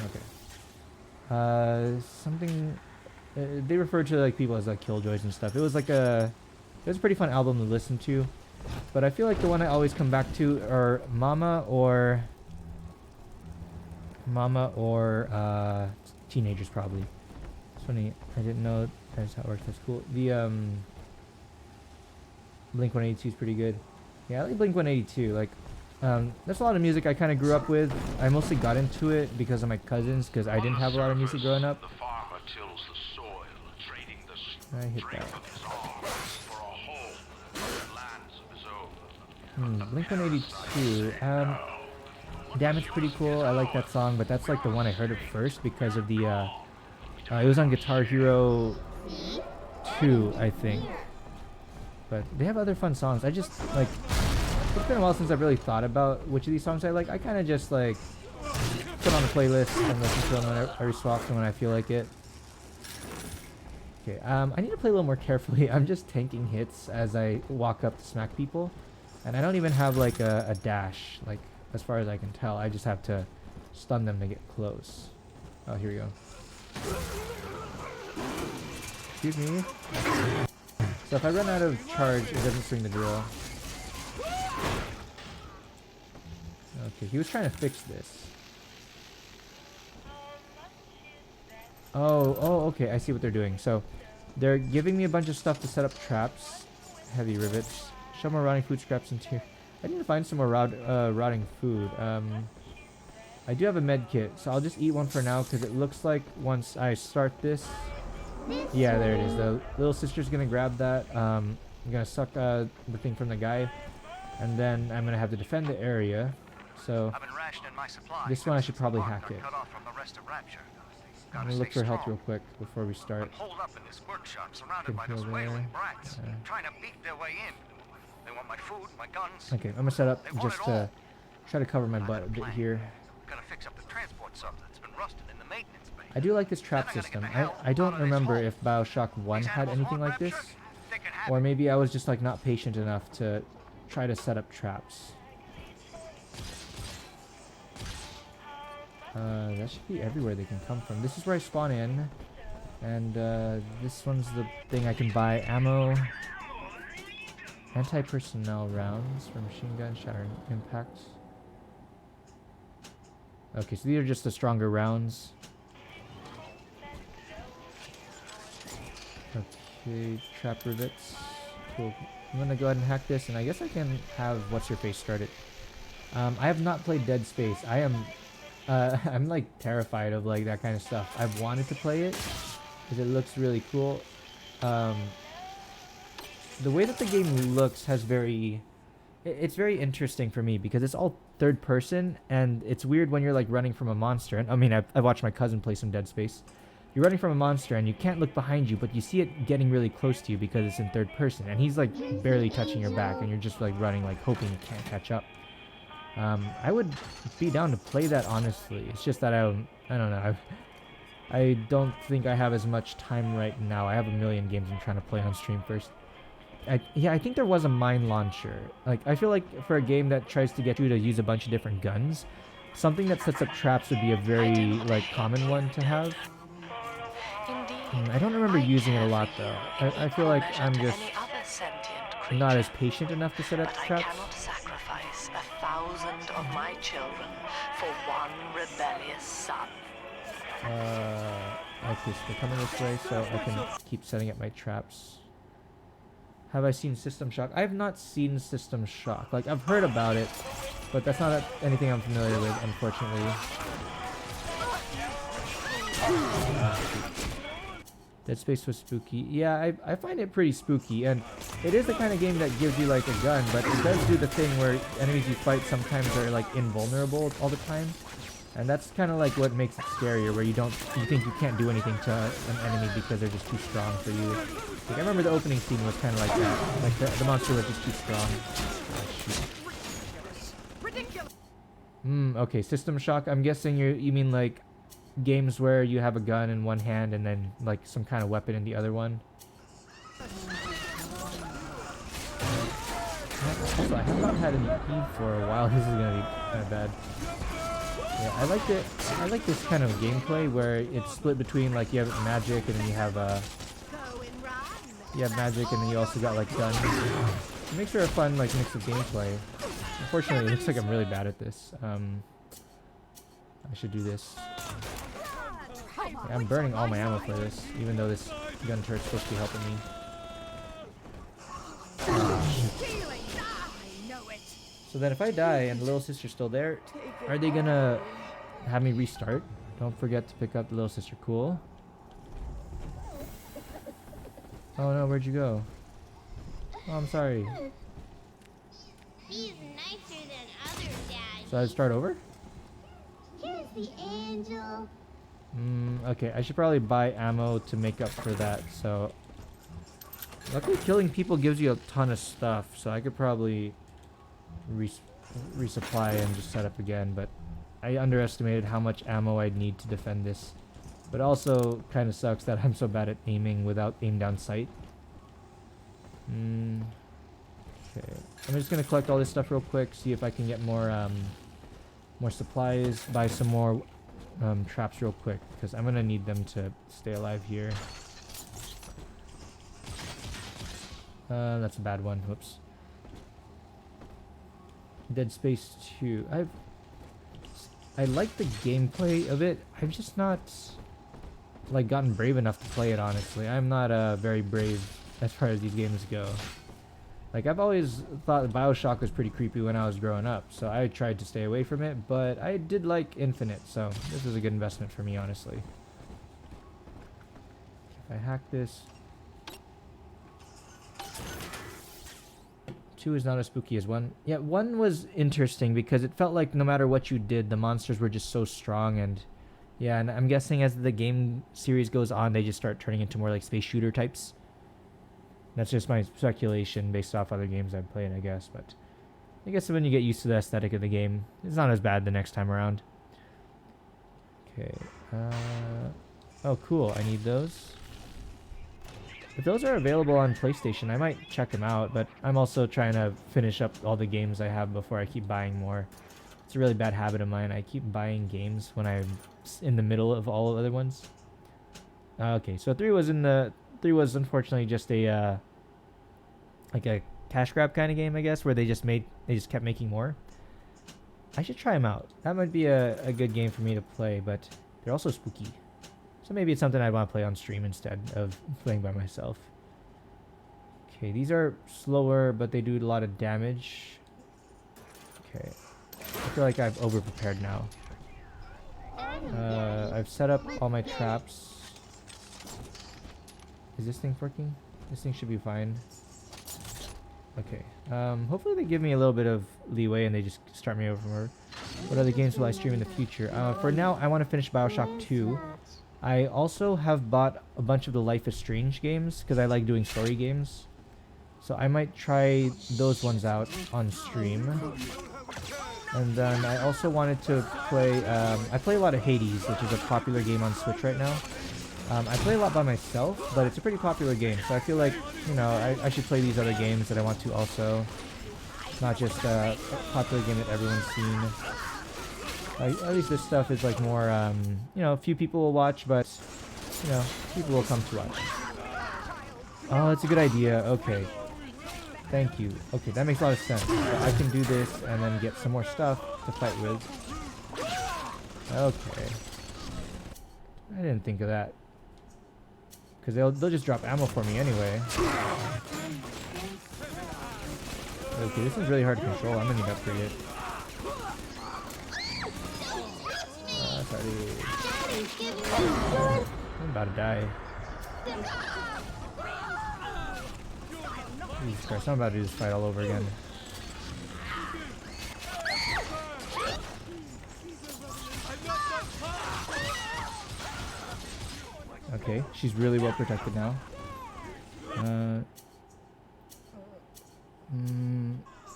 Okay. Something. They referred to like people as like killjoys and stuff. It was like a. It was a pretty fun album to listen to, but I feel like the one I always come back to are Mama or Teenagers, probably. It's funny. I didn't know that's how it works. That's cool. The Blink 182 is pretty good. Yeah, I like Blink 182. Like. There's a lot of music I kind of grew up with. I mostly got into it because of my cousins, because I didn't have a lot of music growing up. I hit that. Blink 182. Damn, it's pretty cool. I like that song, but that's like the one I heard it first because of the, it was on Guitar Hero 2, I think. But they have other fun songs. I just, like... It's been a while since I've really thought about which of these songs I like. I kind of just like put on a playlist and listen to them every so often when I feel like it. Okay, I need to play a little more carefully. I'm just tanking hits as I walk up to smack people. And I don't even have like a dash, like as far as I can tell. I just have to stun them to get close. Oh, here we go. Excuse me. So if I run out of charge, it doesn't swing the drill. Okay, he was trying to fix this. Oh, okay, I see what they're doing. So, they're giving me a bunch of stuff to set up traps. Heavy rivets. Show more rotting food scraps into here. I need to find some more rotting food. I do have a med kit, so I'll just eat one for now, because it looks like once I start this... Yeah, there it is. The little sister's gonna grab that. I'm gonna suck the thing from the guy. And then I'm gonna have to defend the area. So this one I should probably hack it. I'm gonna look for health real quick before we start. Okay, I'm gonna set up just to try to cover my butt a bit here. I do like this trap system. I don't remember if Bioshock 1 had anything like this, or maybe I was just like not patient enough to try to set up traps. That should be everywhere they can come from. This is where I spawn in. And this one's the thing I can buy. Ammo. Anti-personnel rounds for machine gun, shattering impact. Okay, so these are just the stronger rounds. Okay, trap rivets. Cool. I'm gonna go ahead and hack this, and I guess I can have What's-Your-Face started. I have not played Dead Space. I am... I'm like terrified of like that kind of stuff. I've wanted to play it because it looks really cool. The way that the game looks has it's very interesting for me because it's all third person, and it's weird when you're like running from a monster. And I mean, I've watched my cousin play some Dead Space. You're running from a monster and you can't look behind you, but you see it getting really close to you because it's in third person, and he's like barely touching your back, and you're just like running, like hoping you can't catch up. I would be down to play that, honestly. It's just that I don't know. I don't think I have as much time right now. I have a million games I'm trying to play on stream first. Yeah, I think there was a mine launcher. Like, I feel like for a game that tries to get you to use a bunch of different guns, something that sets up traps would be a very, like, common one to have. I don't remember using it a lot, though. I feel like I'm just not as patient enough to set up traps. I cannot sacrifice 1,000 of my children for one rebellious son. Okay, so they're coming this way, so I can keep setting up my traps. Have I seen System Shock? I have not seen System Shock. Like, I've heard about it, but that's not anything I'm familiar with, unfortunately. Dead Space was spooky. Yeah, I find it pretty spooky, and it is the kind of game that gives you, like, a gun, but it does do the thing where enemies you fight sometimes are, like, invulnerable all the time. And that's kind of like what makes it scarier, where you think you can't do anything to an enemy because they're just too strong for you. Like, I remember the opening scene was kind of like that. Like, the monster was just too strong. Okay, System Shock. I'm guessing you mean like games where you have a gun in one hand and then like some kind of weapon in the other one. Also, I have not had any Eve for a while. This is gonna be kind of bad. Yeah, I like this kind of gameplay where it's split between like you have magic and then you have magic and then you also got like guns. It makes for a fun like mix of gameplay. Unfortunately, it looks like I'm really bad at this. I should do this. Yeah, I'm burning all my ammo for this, even though this gun turret's supposed to be helping me. So then if I die and the little sister's still there, are they gonna have me restart? Don't forget to pick up the little sister. Cool. Oh no, where'd you go? Oh, I'm sorry. He's nicer than other dads. So I start over? Here's the angel. Okay, I should probably buy ammo to make up for that, so... Luckily, killing people gives you a ton of stuff, so I could probably resupply and just set up again, but I underestimated how much ammo I'd need to defend this. But also, kind of sucks that I'm so bad at aiming without aim down sight. Okay, I'm just gonna collect all this stuff real quick, see if I can get more supplies, buy some more traps real quick, because I'm gonna need them to stay alive here. That's a bad one. Whoops. Dead Space 2. I like the gameplay of it. I've just not like gotten brave enough to play it, honestly. I'm not very brave as far as these games go. Like, I've always thought Bioshock was pretty creepy when I was growing up, so I tried to stay away from it, but I did like Infinite, so this is a good investment for me, honestly. If I hack this... 2 is not as spooky as 1. Yeah, 1 was interesting because it felt like no matter what you did, the monsters were just so strong, and yeah, and I'm guessing as the game series goes on, they just start turning into more like space shooter types. That's just my speculation based off other games I've played, I guess, but I guess when you get used to the aesthetic of the game, it's not as bad the next time around. Okay, oh cool, I need those. If those are available on PlayStation, I might check them out, but I'm also trying to finish up all the games I have before I keep buying more. It's a really bad habit of mine. I keep buying games when I'm in the middle of all other ones. Okay, so 3 was unfortunately just a like a cash grab kind of game, I guess, where they just kept making more. I should try them out. That might be a good game for me to play, but they're also spooky. So maybe it's something I want to play on stream instead of playing by myself. Okay, these are slower, but they do a lot of damage. Okay. I feel like I've over-prepared now. I've set up all my traps. Is this thing working? This thing should be fine. Okay. Hopefully they give me a little bit of leeway and they just start me over. What other games will I stream in the future? For now, I want to finish Bioshock 2. I also have bought a bunch of the Life is Strange games because I like doing story games. So I might try those ones out on stream. And then I also wanted to play, I play a lot of Hades, which is a popular game on Switch right now. I play a lot by myself, but it's a pretty popular game, so I feel like, you know, I should play these other games that I want to also. Not just a popular game that everyone's seen. At least this stuff is like more, you know, a few people will watch, but, you know, people will come to watch. Oh, that's a good idea. Okay. Thank you. Okay, that makes a lot of sense. So I can do this and then get some more stuff to fight with. Okay. I didn't think of that. Because they'll just drop ammo for me anyway. Okay, this is really hard to control. I'm gonna need to upgrade it. Sorry. I'm about to die. Jesus Christ, I'm about to do this fight all over again. Okay, she's really well protected now.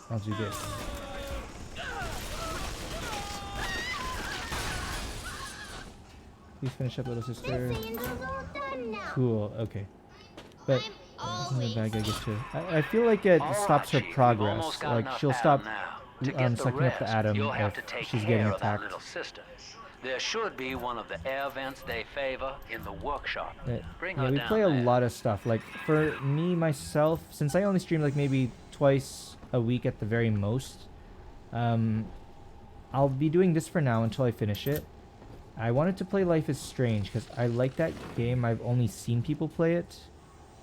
I'll do this. Please finish up, little sister. Cool, okay. But the bad guy gets to. I feel like it stops her progress. Like she'll stop sucking up the atom if she's getting attacked. There should be one of the air vents they favor in the workshop. Yeah, we play a lot of stuff. Like for me myself, since I only stream like maybe twice a week at the very most, I'll be doing this for now until I finish it. I wanted to play Life is Strange because I like that game. I've only seen people play it,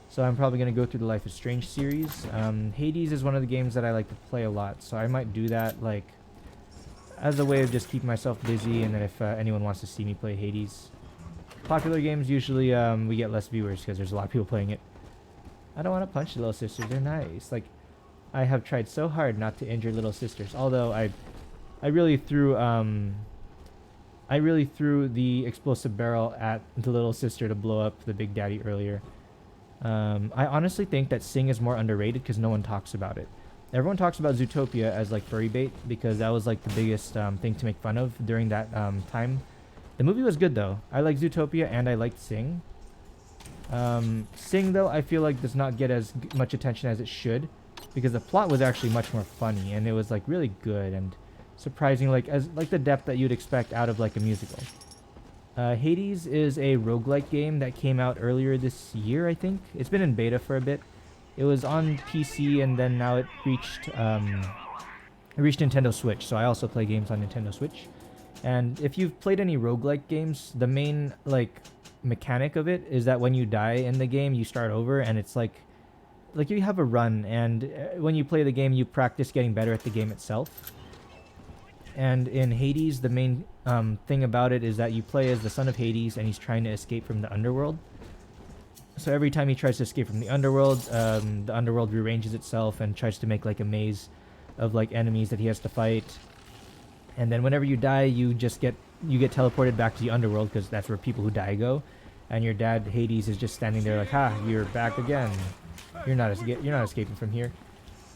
so I'm probably going to go through the Life is Strange series. Hades is one of the games that I like to play a lot, so I might do that like as a way of just keeping myself busy, and then if anyone wants to see me play Hades. Popular games usually we get less viewers because there's a lot of people playing it. I don't want to punch the little sisters, they're nice. Like, I have tried so hard not to injure little sisters, although I really threw the explosive barrel at the little sister to blow up the big daddy earlier. I honestly think that Sing is more underrated because no one talks about it. Everyone talks about Zootopia as like furry bait because that was like the biggest thing to make fun of during that time. The movie was good though. I like Zootopia and I liked Sing. Sing though I feel like does not get as much attention as it should because the plot was actually much more funny and it was like really good and surprising, like the depth that you'd expect out of like a musical. Hades is a roguelike game that came out earlier this year, I think. It's been in beta for a bit. It was on PC and then now it reached Nintendo Switch, so I also play games on Nintendo Switch. And if you've played any roguelike games, the main like mechanic of it is that when you die in the game, you start over and it's like you have a run, and when you play the game, you practice getting better at the game itself. And in Hades, the main thing about it is that you play as the son of Hades and he's trying to escape from the underworld. So every time he tries to escape from the underworld rearranges itself and tries to make like a maze of like enemies that he has to fight. And then whenever you die, you get teleported back to the underworld because that's where people who die go. And your dad Hades is just standing there like, "Ha, you're back again. You're not escaping from here."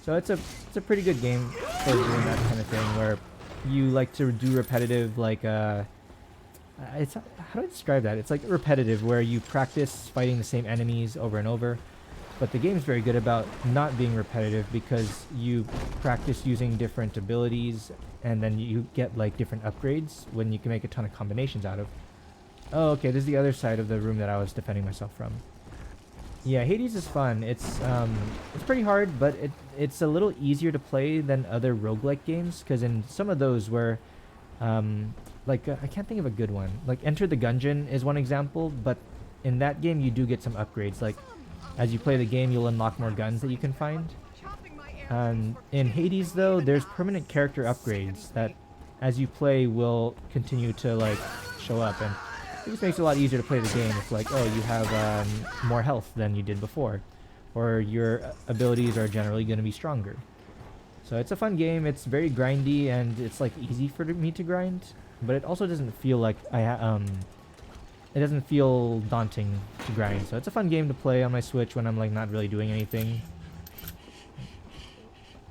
So it's a pretty good game for doing that kind of thing where you like to do repetitive like it's, how do I describe that? It's like repetitive where you practice fighting the same enemies over and over. But the game is very good about not being repetitive because you practice using different abilities and then you get like different upgrades when you can make a ton of combinations out of. Oh, okay, this is the other side of the room that I was defending myself from. Yeah, Hades is fun. It's pretty hard, but it's a little easier to play than other roguelike games because in some of those where I can't think of a good one. Like Enter the Gungeon is one example, but in that game you do get some upgrades. Like as you play the game, you'll unlock more guns that you can find. In Hades though, there's permanent character upgrades that as you play will continue to like show up, and it just makes it a lot easier to play the game. It's like, oh, you have more health than you did before, or your abilities are generally going to be stronger. So it's a fun game. It's very grindy and it's like easy for me to grind, but it also doesn't feel like it doesn't feel daunting to grind. So it's a fun game to play on my Switch when I'm like not really doing anything.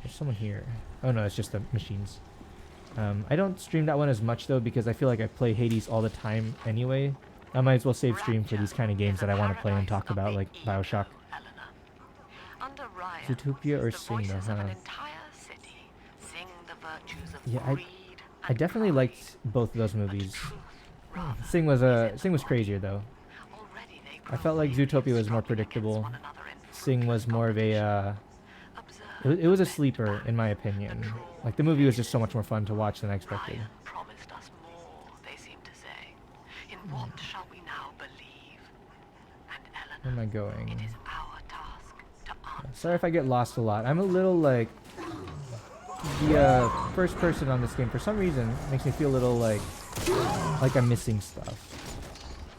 There's someone here. Oh no, it's just the machines. I don't stream that one as much though because I feel like I play Hades all the time anyway. I might as well save stream for these kind of games that I want to play and talk about, like Bioshock. Zootopia or Sing though, huh? Yeah, I definitely liked both of those movies. Sing was crazier though. I felt like Zootopia was more predictable. Sing was more of a it was a sleeper in my opinion. Like the movie was just so much more fun to watch than I expected. Promised us more, they seem to say. In what shall we now believe? And Eleanor, Where am I going? it is our task to answer. Sorry if I get lost a lot. I'm a little like the first person on this game for some reason makes me feel a little like I'm missing stuff.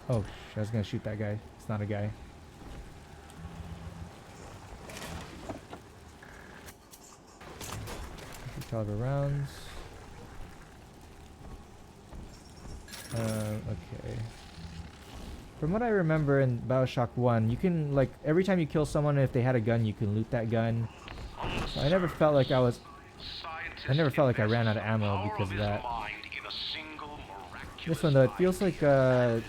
Oh, I was gonna shoot that guy. It's not a guy. 50 caliber rounds. Okay. From what I remember in Bioshock 1, you can, like, every time you kill someone, if they had a gun, you can loot that gun. So I never felt like I ran out of ammo because of that. This one, though, it feels like, yeah,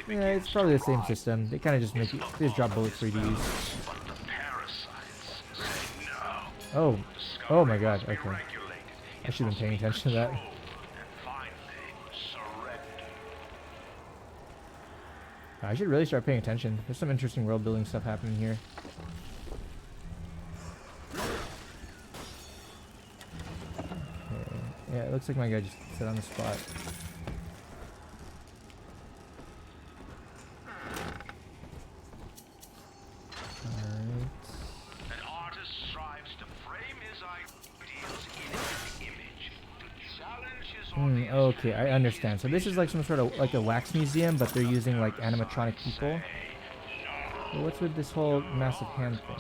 it's probably the same system. They kind of just make you, they just drop bullets for you to use. Oh. Oh my god, okay. I should have been paying attention to that. I should really start paying attention. There's some interesting world building stuff happening here. Okay. Yeah, it looks like my guy just sat on the spot. Alright. An artist strives to frame his ideals in an image, to challenge his Okay, I understand. So this is like some sort of like a wax museum, but they're using like animatronic people. So what's with this whole massive hand thing?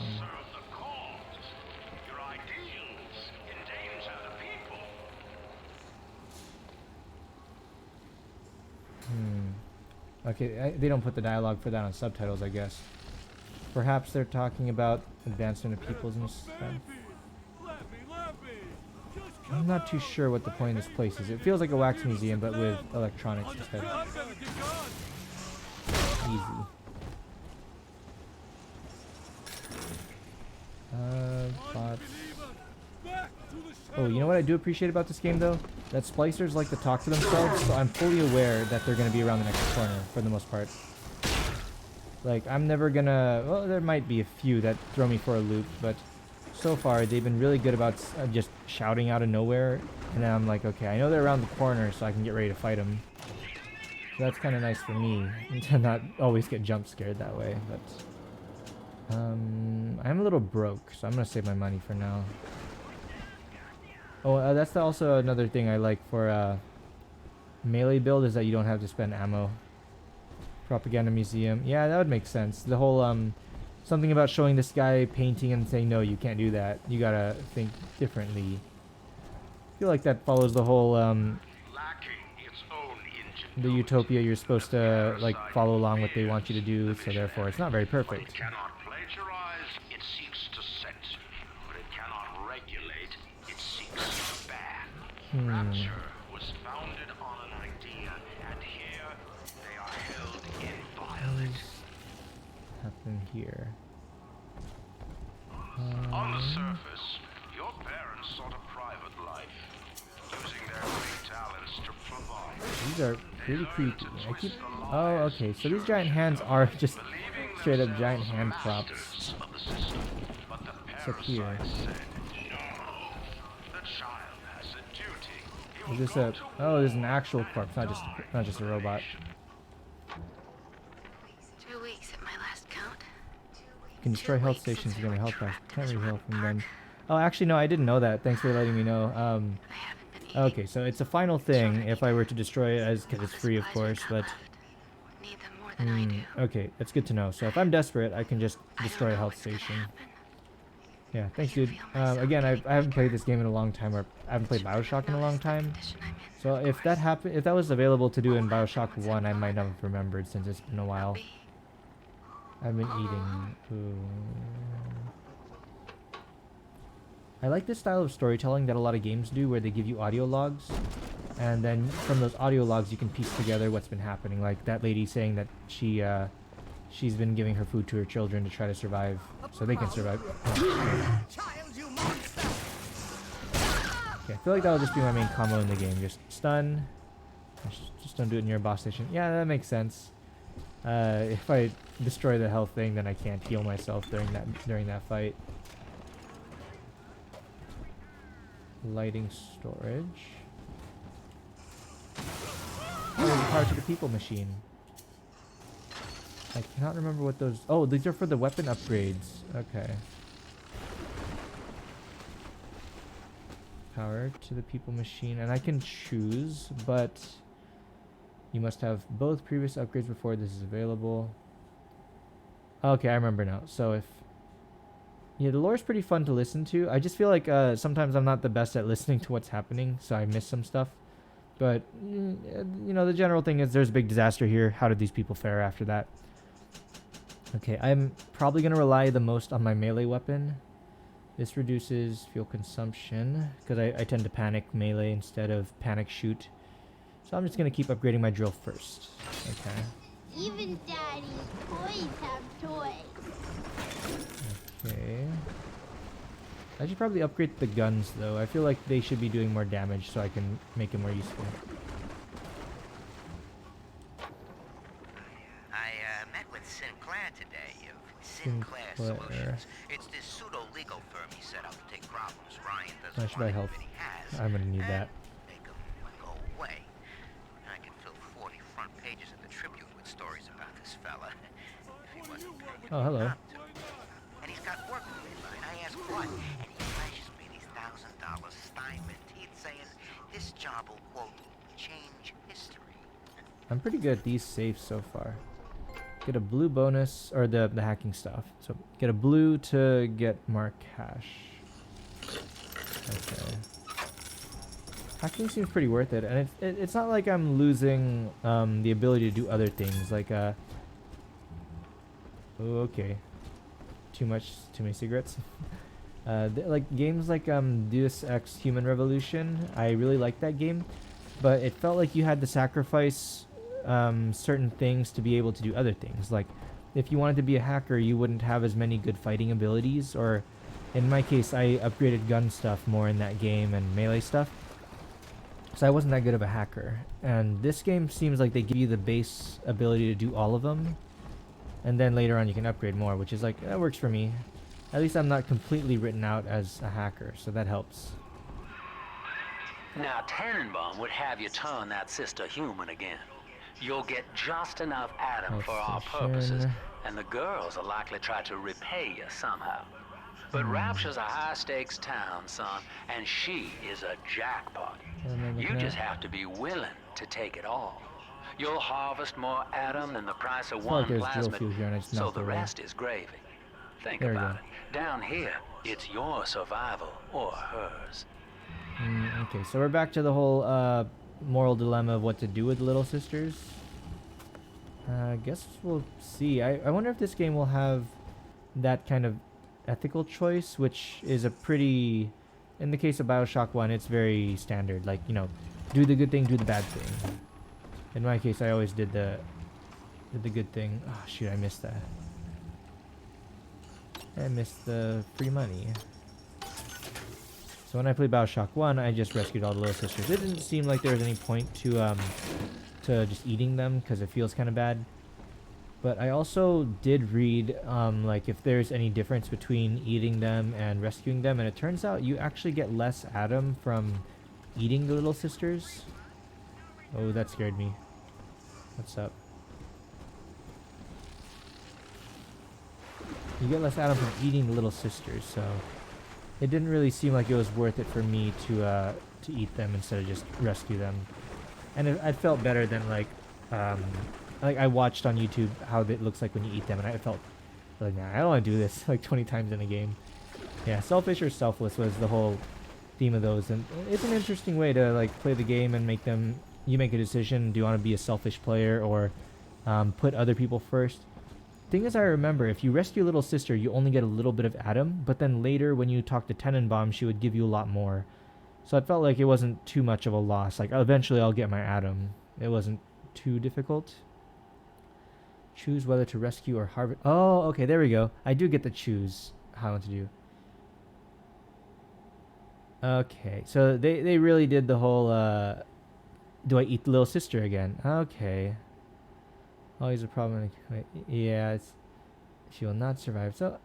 Okay, they don't put the dialogue for that on subtitles, I guess. Perhaps they're talking about advancement of peoples and stuff. I'm not too sure what the point of this place is. It feels like a wax museum, but with electronics instead. Easy. Bots. Oh, you know what I do appreciate about this game, though? That splicers like to talk to themselves, so I'm fully aware that they're going to be around the next corner, for the most part. Like, I'm never gonna... Well, there might be a few that throw me for a loop, but so far, they've been really good about just shouting out of nowhere, and then I'm like, okay, I know they're around the corner, so I can get ready to fight them. So that's kind of nice for me, to not always get jump scared that way, but... I'm a little broke, so I'm gonna save my money for now. Oh, that's also another thing I like for melee build, is that you don't have to spend ammo. Propaganda museum. Yeah, that would make sense. The whole, something about showing this guy painting and saying, no, you can't do that. You gotta think differently. I feel like that follows the whole, the utopia. You're supposed to, like, follow along what they want you to do, so therefore it's not very perfect. It seeks to censor, but it cannot regulate. It seeks to ban. Rapture was founded on an idea, and here they are held inviolate. What happened here? On the surface, your parents sought a private life, using their great talents to provide. These are pretty creepy. I keep... Oh, okay. So these giant hands are just straight up giant hand props. What's up here? Is this a... Oh, there's an actual corpse, not just a robot. 2 weeks at my last count. You can destroy health stations to get a health pack. Can't reheal from them. Oh, actually, no, I didn't know that. Thanks for letting me know. Okay, so it's a final thing if I were to destroy it, because it's free, of course, but... Okay, that's good to know. So if I'm desperate, I can just destroy a health station. Yeah, thanks, dude. Again, I haven't played this game in a long time, or I haven't played Bioshock in a long time. So if that happened, if that was available to do in Bioshock 1, I might not have remembered since it's been a while. I've been eating. Ooh. I like this style of storytelling that a lot of games do, where they give you audio logs, and then from those audio logs you can piece together what's been happening. Like that lady saying that she's been giving her food to her children to try to survive, so they can survive. Okay, I feel like that'll just be my main combo in the game. Just stun. Just don't do it near a boss station. Yeah, that makes sense. If I destroy the health thing, then I can't heal myself during that fight. Lighting storage. Oh, power to the people machine. I cannot remember what those... Oh, these are for the weapon upgrades. Okay. Power to the people machine. And I can choose, but... You must have both previous upgrades before this is available. Okay, I remember now. So if... Yeah, the lore is pretty fun to listen to. I just feel like sometimes I'm not the best at listening to what's happening, so I miss some stuff. But, you know, the general thing is there's a big disaster here. How did these people fare after that? Okay, I'm probably going to rely the most on my melee weapon. This reduces fuel consumption, because I tend to panic melee instead of panic shoot. So I'm just going to keep upgrading my drill first. Okay. Even Daddy's toys have toys. Okay. I should probably upgrade the guns, though. I feel like they should be doing more damage so I can make it more useful. I met with Sinclair today of Sinclair Solutions. It's this pseudo-legal firm he set up to take problems Ryan doesn't I should buy health. he has. I'm gonna need that. Make them go away. I can fill 40 front pages of the Tribune with stories about this fella. If he wasn't paying Oh, hello. and he's got work for me. I ask what, and he flashes me these $1,000 stipend. He's saying this job will, quote, change history. I'm pretty good at these safes so far. Get a blue bonus, or the hacking stuff. So get a blue to get more cash. Okay. Hacking seems pretty worth it, and it's not like I'm losing the ability to do other things like oh, okay. Too many cigarettes. Like games like Deus Ex Human Revolution, I really like that game, but it felt like you had to sacrifice certain things to be able to do other things. Like if you wanted to be a hacker, you wouldn't have as many good fighting abilities, or in my case I upgraded gun stuff more in that game and melee stuff, so I wasn't that good of a hacker. And this game seems like they give you the base ability to do all of them, and then later on you can upgrade more, which is like, that works for me. At least I'm not completely written out as a hacker, so that helps. Now, Tannenbaum would have you turn that sister human again. You'll get just enough Adam for our purposes, and the girls will likely try to repay you somehow. But Rapture's a high-stakes town, son, and she is a jackpot. You just have to be willing to take it all. You'll harvest more Adam than the price of one plasmid, so the rest is gravy. Think about it. Down here, it's your survival or hers. Okay, so we're back to the whole moral dilemma of what to do with Little Sisters. I guess we'll see. I wonder if this game will have that kind of ethical choice, which is a pretty... In the case of Bioshock 1, it's very standard. Like, you know, do the good thing, do the bad thing. In my case, I always did the good thing. Oh, shoot, I missed that. I missed the free money. So when I played Bioshock 1, I just rescued all the Little Sisters. It didn't seem like there was any point to just eating them, because it feels kind of bad. But I also did read like if there's any difference between eating them and rescuing them, and it turns out you actually get less Adam from eating the Little Sisters. Oh, that scared me. What's up? You get less Adam from eating the Little Sisters, so it didn't really seem like it was worth it for me to eat them instead of just rescue them. And I felt better than like I watched on YouTube how it looks like when you eat them, and I felt like, nah, I don't want to do this like 20 times in a game. Yeah, selfish or selfless was the whole theme of those, and it's an interesting way to like play the game and make them. You make a decision: do you want to be a selfish player or put other people first? thing is, I remember if you rescue little sister, you only get a little bit of Adam, but then later when you talk to Tenenbaum, she would give you a lot more. So I felt like it wasn't too much of a loss. Like, eventually I'll get my Adam. It wasn't too difficult. Choose whether to rescue or harvest. Oh, okay, there we go. I do get to choose how I want to do. Okay, so they really did the whole, do I eat the little sister again? Okay. Always a problem. Yeah, it's, she will not survive. So,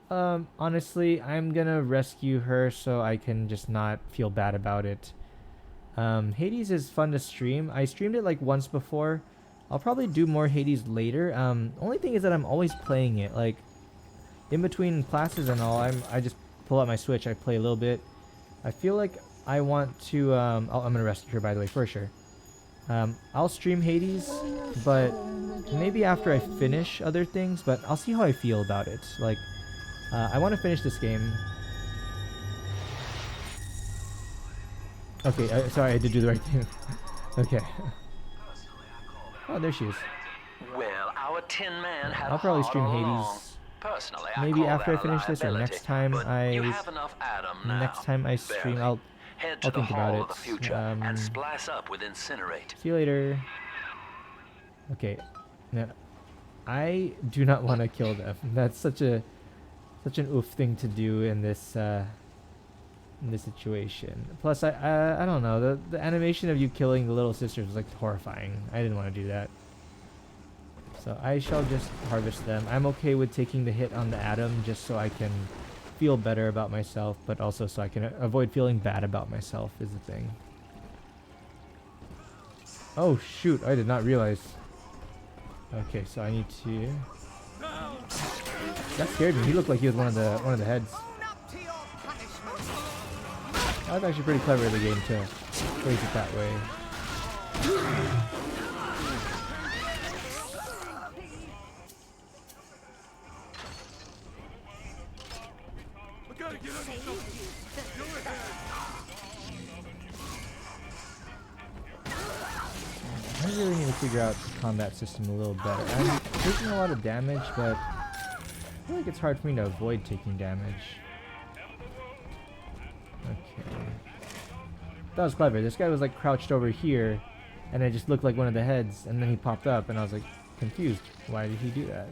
honestly, I'm gonna rescue her so I can just not feel bad about it. Hades is fun to stream. I streamed it like once before. I'll probably do more Hades later. Only thing is that I'm always playing it. Like, in between classes and all, I just pull out my Switch. I play a little bit. I feel like I want to, I'm gonna rescue her, by the way, for sure. I'll stream Hades, but maybe after I finish other things, but I'll see how I feel about it. Like, I want to finish this game. Okay, sorry, I did do the right thing. Okay. Oh, there she is. Well, our Tin Man had I'll probably stream along. Hades. Personally, Maybe after I finish this, or next time you have enough Adam now. next time I stream, I'll Head to the think about Hall it. of the Future and splice up with Incinerate. See you later. Okay. Now, I do not want to kill them. That's such an oof thing to do in this situation. Plus, I don't know, the animation of you killing the little sisters was like horrifying. I didn't want to do that. So I shall just harvest them. I'm okay with taking the hit on the Adam just so I can feel better about myself, but also so I can avoid feeling bad about myself is the thing. Oh shoot, I did not realize. Okay, so I need to... That scared me. He looked like he was one of the heads. That was actually pretty clever in the game to place it that way. I really need to figure out the combat system a little better. I'm taking a lot of damage, but I feel like it's hard for me to avoid taking damage. Okay. That was clever. This guy was like crouched over here, and it just looked like one of the heads, and then he popped up, and I was like confused. Why did he do that?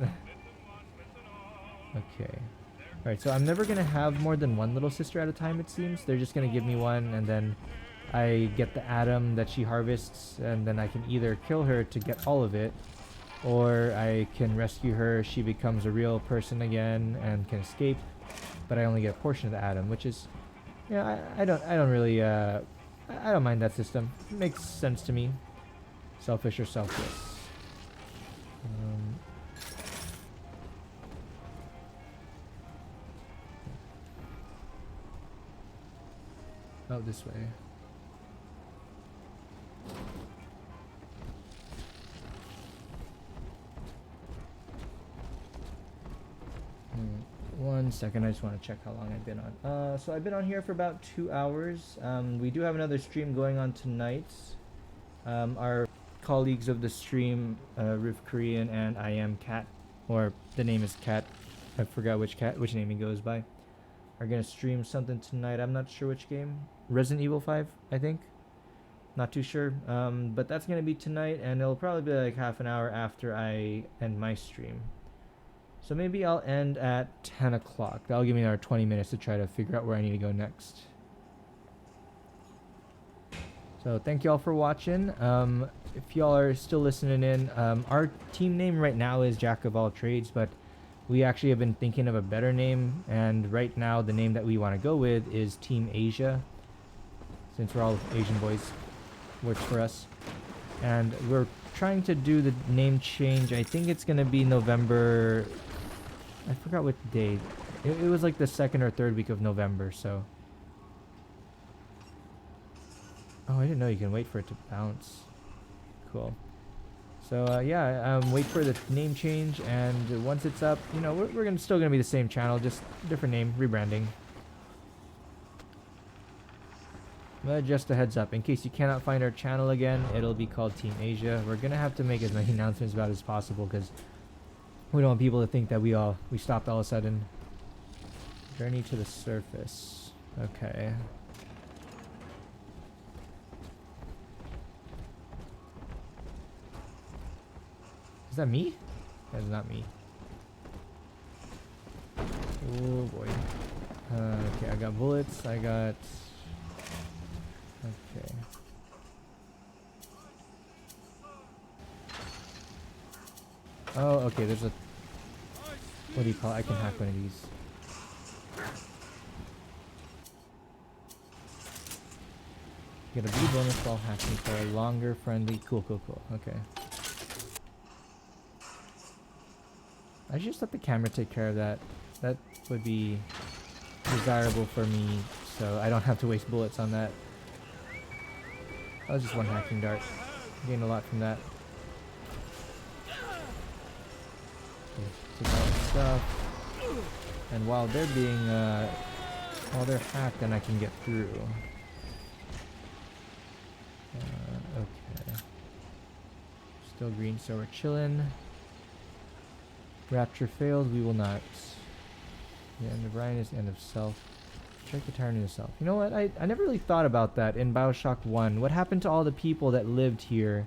Okay. Alright, so I'm never going to have more than one little sister at a time, it seems. They're just going to give me one, and then I get the Adam that she harvests, and then I can either kill her to get all of it, or I can rescue her, she becomes a real person again, and can escape, but I only get a portion of the Adam, which is... Yeah, I don't really, I don't mind that system. It makes sense to me. Selfish or selfless. Oh, this way. One second, I just want to check how long I've been on. So I've been on here for about 2 hours. We do have another stream going on tonight. Our colleagues of the stream, Riff Korean and I Am Cat, or the name is Cat. I forgot which name he goes by. Are gonna stream something tonight. I'm not sure which game. Resident Evil 5, I think. Not too sure. But that's gonna be tonight, and it'll probably be like half an hour after I end my stream. So maybe I'll end at 10 o'clock. That'll give me another 20 minutes to try to figure out where I need to go next. So thank y'all for watching. If y'all are still listening in, our team name right now is Jack of All Trades, but we actually have been thinking of a better name, and right now the name that we want to go with is Team Asia, since we're all Asian boys. Works for us. And we're trying to do the name change. I think it's going to be November... I forgot what day. It was like the 2nd or 3rd week of November, so... Oh, I didn't know you can wait for it to bounce. Cool. So, yeah, wait for the name change, and once it's up, you know, we're still going to be the same channel, just different name, rebranding. But just a heads up, in case you cannot find our channel again, it'll be called Team Asia. We're going to have to make as many announcements about it as possible, because We don't want people to think that we stopped all of a sudden. Journey to the surface. Okay. Is that me? That is not me. Oh boy. Okay, I got bullets. I got... Okay. Oh, okay, there's a... What do you call it? I can hack one of these. Get a blue bonus while hacking for a longer friendly... Cool. Okay. I should just let the camera take care of that. That would be desirable for me, so I don't have to waste bullets on that. That was just one hacking dart. Gained a lot from that. Okay, take all the stuff. And while they're being, while they're hacked, then I can get through. Okay. Still green, so we're chilling. Rapture failed, we will not. The end of Ryan is the end of self. Check the turn into self. You know what? I never really thought about that in Bioshock 1. What happened to all the people that lived here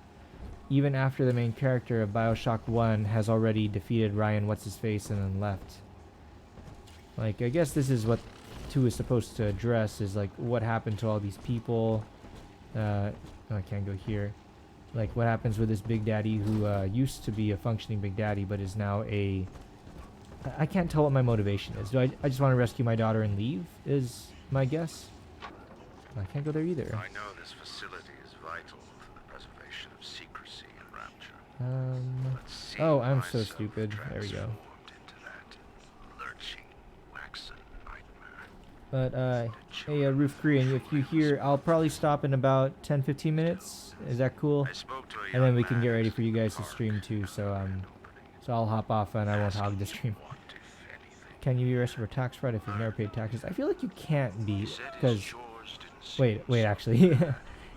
even after the main character of Bioshock 1 has already defeated Ryan What's-His-Face and then left? Like, I guess this is what 2 is supposed to address, is like what happened to all these people. Oh, I can't go here. Like, what happens with this Big Daddy who used to be a functioning Big Daddy but is now a... I can't tell what my motivation is. I just want to rescue my daughter and leave, is my guess. I can't go there either. I know this facility is vital for the preservation of secrecy and Rapture. Oh, I'm so stupid. There we go. But, hey, Roof Korean, if you hear, I'll probably stop in about 10-15 minutes. Is that cool? And then we can get ready for you guys to stream too, so I'll hop off and I won't hog the stream. Can you be arrested for tax fraud if you've never paid taxes? I feel like you can't be, because... Wait, actually.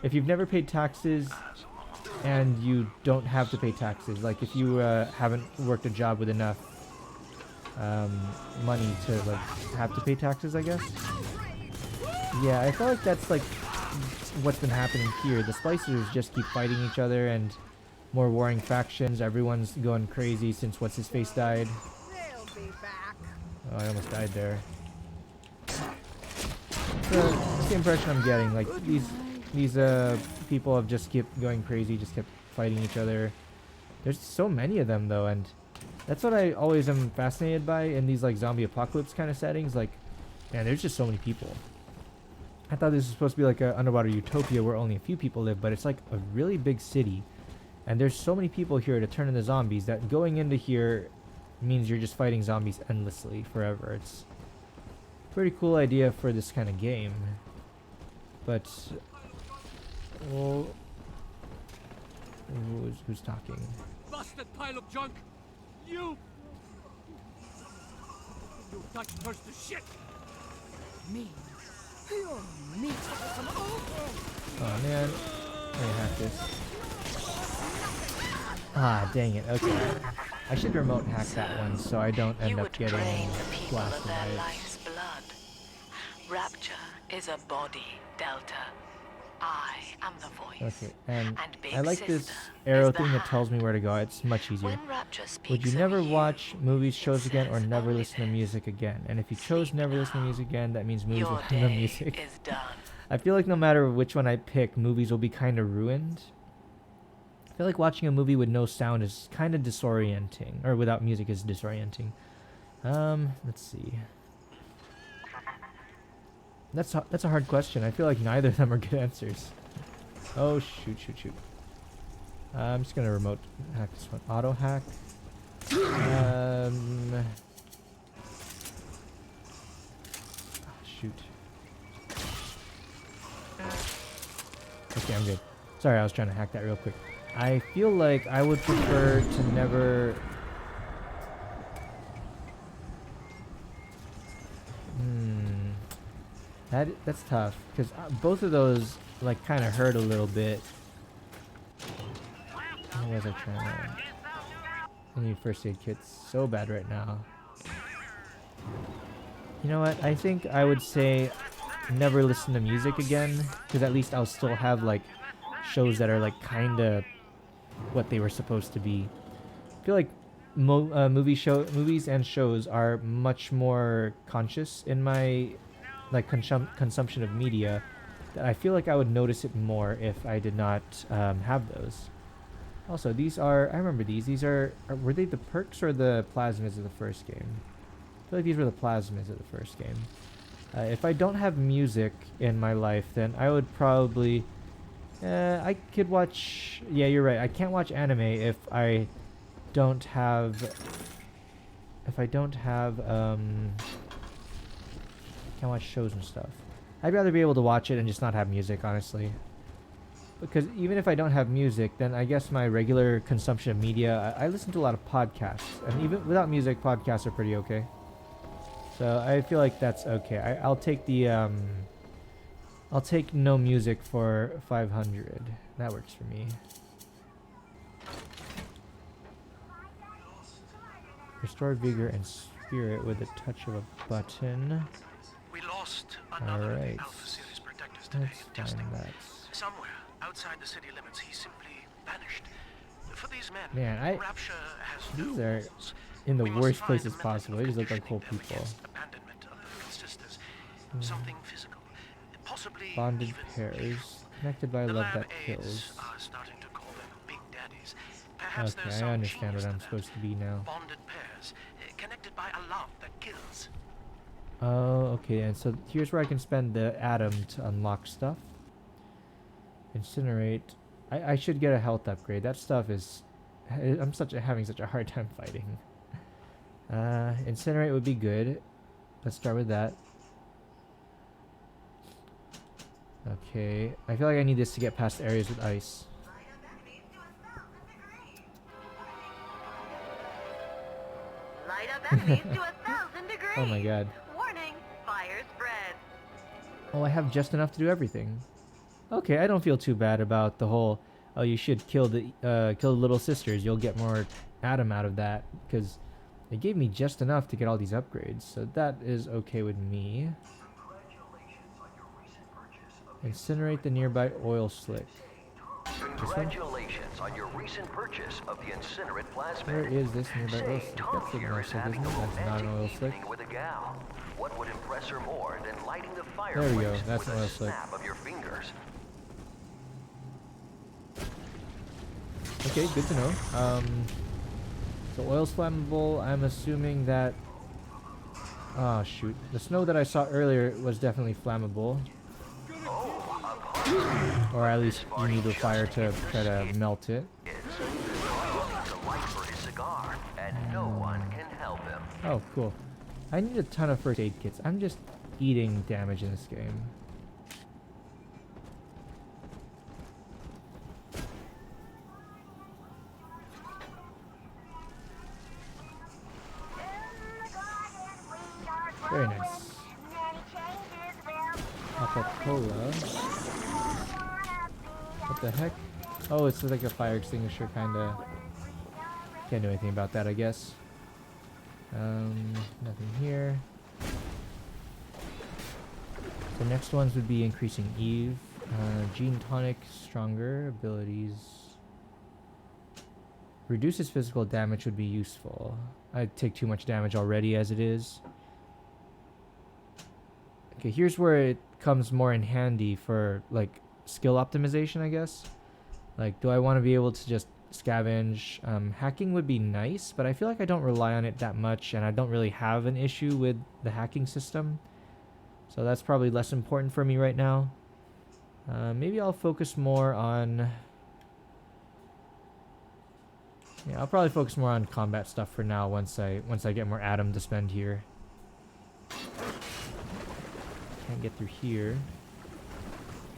If you've never paid taxes and you don't have to pay taxes, like if you haven't worked a job with enough money to like have to pay taxes, I guess. Yeah, I feel like that's like what's been happening here. The Splicers just keep fighting each other and more warring factions. Everyone's going crazy since What's-His-Face died. Oh, I almost died there. That's the impression I'm getting. Like these people have just kept going crazy, just kept fighting each other. There's so many of them though, and that's what I always am fascinated by in these like zombie apocalypse kind of settings. Like, man, there's just so many people. I thought this was supposed to be like an underwater utopia where only a few people live, but it's like a really big city, and there's so many people here to turn into zombies that going into here means you're just fighting zombies endlessly forever. It's a pretty cool idea for this kind of game, but well, who's talking? Busted pile of junk! You got first to shit! Me. You're me. Oh man, let me hack this. Ah, dang it. Okay, I should remote hack that one so I don't end up getting blasted by it. Life's blood. Rapture is a body, Delta. I am the voice. Okay, and I like this arrow thing that tells me where to go. It's much easier. Would you never watch movies, shows again, or never listen to music again? And if you chose never listen to music again, that means movies will have no music. I feel like no matter which one I pick, movies will be kind of ruined. I feel like watching a movie with no sound is kind of disorienting, or without music is disorienting. Let's see. That's a hard question. I feel like neither of them are good answers. Oh shoot. I'm just gonna remote hack this one. Auto hack. Oh, shoot. Okay, I'm good. Sorry, I was trying to hack that real quick. I feel like I would prefer to never... That's tough, because both of those like kind of hurt a little bit. What was I trying to... I need first aid kits so bad right now. You know what? I think I would say never listen to music again, because at least I'll still have like shows that are like kind of what they were supposed to be. I feel like movies and shows are much more conscious in my like consumption of media. That I feel like I would notice it more if I did not have those. Also, these are, I remember these. These are were they the perks or the plasmids of the first game? I feel like these were the plasmids of the first game. If I don't have music in my life, then I would probably... I could watch... Yeah, you're right. I can't watch anime if I don't have... Can't watch shows and stuff. I'd rather be able to watch it and just not have music, honestly. Because even if I don't have music, then I guess my regular consumption of media... I listen to a lot of podcasts. And even without music, podcasts are pretty okay. So I feel like that's okay. I'll take the I'll take no music for 500. That works for me. Restore vigor and spirit with the touch of a button. We lost another of Alright. the Alpha Series protectors today in Let's testing. find that. Somewhere outside the city limits, he simply vanished. For these men, Man, Rapture has these no are rules. in the We must worst find places a method possible. of They just look like whole conditioning them people. against abandonment of the little sisters. Something physical, possibly Bonded even pairs. lethal. Connected by The love lab that aides kills. are starting to call them big daddies. Perhaps there's Okay, some I understand genius what to I'm that. supposed to be now. Bonded pairs, connected by a love that kills. Oh, okay, and so here's where I can spend the atom to unlock stuff. Incinerate. I should get a health upgrade. That stuff is... I'm having such a hard time fighting. Incinerate would be good. Let's start with that. Okay, I feel like I need this to get past areas with ice. Light up enemies to 1,000 degrees. Oh my god. Warning, fire spread. Oh, I have just enough to do everything. Okay, I don't feel too bad about the whole, oh, you should kill the little sisters. You'll get more atom out of that, because it gave me just enough to get all these upgrades. So that is okay with me. Incinerate the nearby oil slick. Congratulations on your recent purchase of the incinerate plasmid. Where is this nearby oil slick? Tom That's the here oil is slick, having isn't a it? That's not an oil romantic slick. evening with a gal. What would impress her more than lighting the There we go. fireplace That's with an oil a slick. snap of your fingers? Okay, good to know. So oil's flammable. I'm assuming that... Oh, shoot. The snow that I saw earlier was definitely flammable. Or at least you need the fire to try to melt it. The light for his cigar, and no one can help him. Oh, cool. I need a ton of first aid kits. I'm just eating damage in this game. Very nice. Coca-Cola. What the heck? Oh, it's like a fire extinguisher, kinda. Can't do anything about that, I guess. Nothing here. The next ones would be increasing Eve. Gene tonic, stronger abilities. Reduces physical damage would be useful. I take too much damage already as it is. Okay, here's where it comes more in handy for like skill optimization, I guess. Like, do I want to be able to just scavenge? Hacking would be nice, but I feel like I don't rely on it that much, and I don't really have an issue with the hacking system. So that's probably less important for me right now. Maybe I'll focus more on... Yeah, I'll probably focus more on combat stuff for now once I get more atom to spend here. Can't get through here.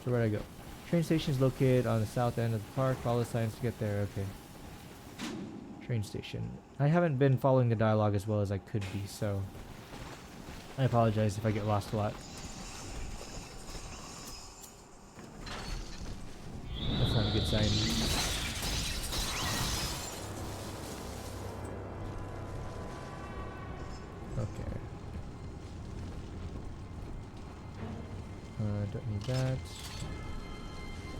So where'd I go? Train station is located on the south end of the park. Follow the signs to get there. Okay. Train station. I haven't been following the dialogue as well as I could be, so I apologize if I get lost a lot. That's not a good sign. Don't need that.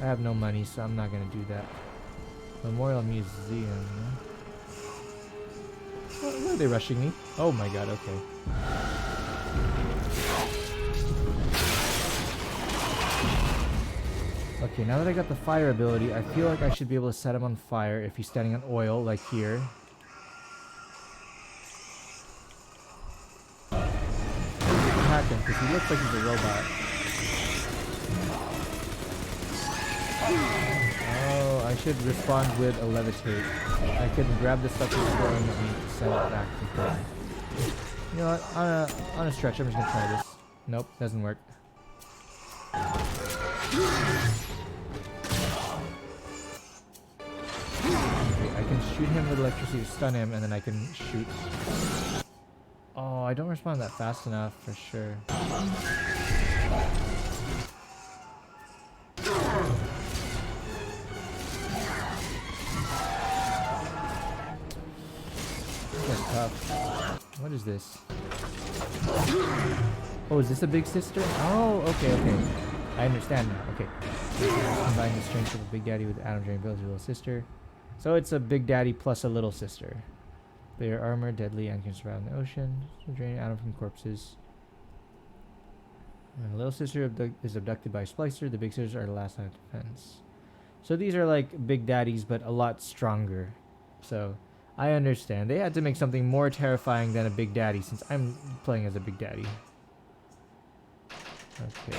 I have no money, so I'm not gonna do that. Memorial Museum. Why are they rushing me? Oh my god, okay. Okay, now that I got the fire ability, I feel like I should be able to set him on fire if he's standing on oil, like here. Attack him, because he looks like he's a robot. Oh, I should respond with a levitate. I can grab the stuff he's throwing at me to send it back to him. You know what, on a stretch, I'm just gonna try this. Nope, doesn't work. I can shoot him with electricity to stun him, and then I can shoot. Oh, I don't respond that fast enough for sure. That's tough. What is this? Oh, is this a big sister? Oh, okay, okay. I understand now. Okay. Combine the strength of a big daddy with Adam draining ability of a little sister. So it's a big daddy plus a little sister. They are armored, deadly, and can survive in the ocean. So draining Adam from corpses. And the little sister is abducted by a splicer. The big sisters are the last line of defense. So these are like big daddies, but a lot stronger. So I understand. They had to make something more terrifying than a big daddy, since I'm playing as a big daddy. Okay,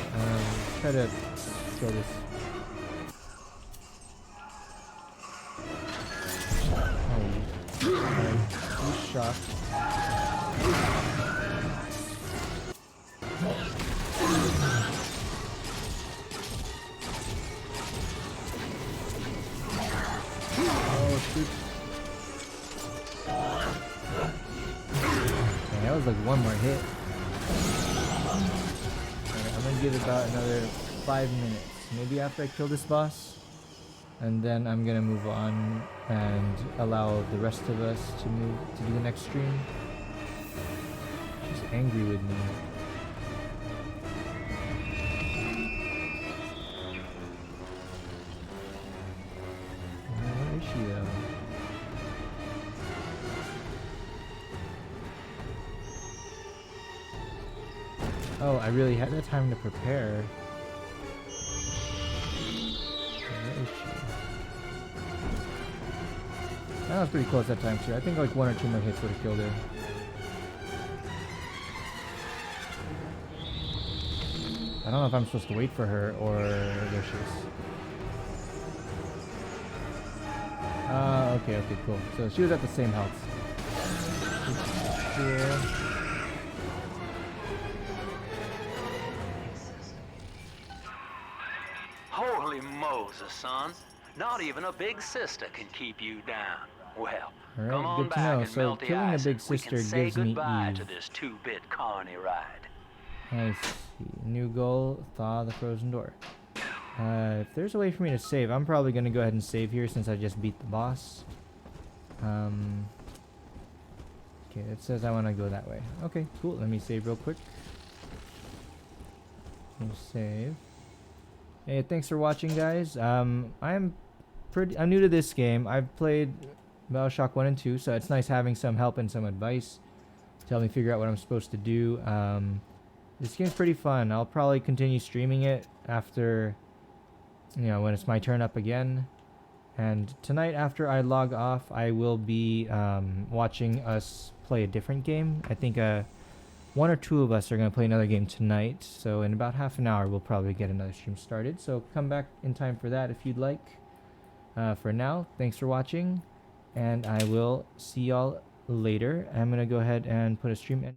try to kill this. He's shocked. Oh shoot. Okay, that was like one more hit. Alright, I'm gonna give it about another 5 minutes. Maybe after I kill this boss. And then I'm gonna move on and allow the rest of us to move to do the next stream. She's angry with me. Where is she though? Oh, I really had the time to prepare. Where is she? That was pretty close that time too. I think like 1 or 2 more hits would have killed her. I don't know if I'm supposed to wait for her or there she is. Okay, okay, cool. So she was at the same health. Here. Holy Moses, son. Not even a big sister can keep you down. Well, Alright, come on good to back know. and So melt the killing a ice big and we sister can say gives me goodbye Eve. to this 2-bit carny ride. I see. New goal, thaw the frozen door. If there's a way for me to save, I'm probably going to go ahead and save here since I just beat the boss. Okay, it says I want to go that way. Okay, cool. Let me save real quick. Let me save. Hey, thanks for watching, guys. I'm new to this game. I've played Bioshock 1 and 2, so it's nice having some help and some advice to help me figure out what I'm supposed to do. This game's pretty fun. I'll probably continue streaming it after, you know, when it's my turn up again. And tonight, after I log off, I will be watching us play a different game. I think 1 or 2 of us are going to play another game tonight. So in about half an hour, we'll probably get another stream started. So come back in time for that if you'd like. For now, thanks for watching. And I will see y'all later. I'm going to go ahead and put a stream in.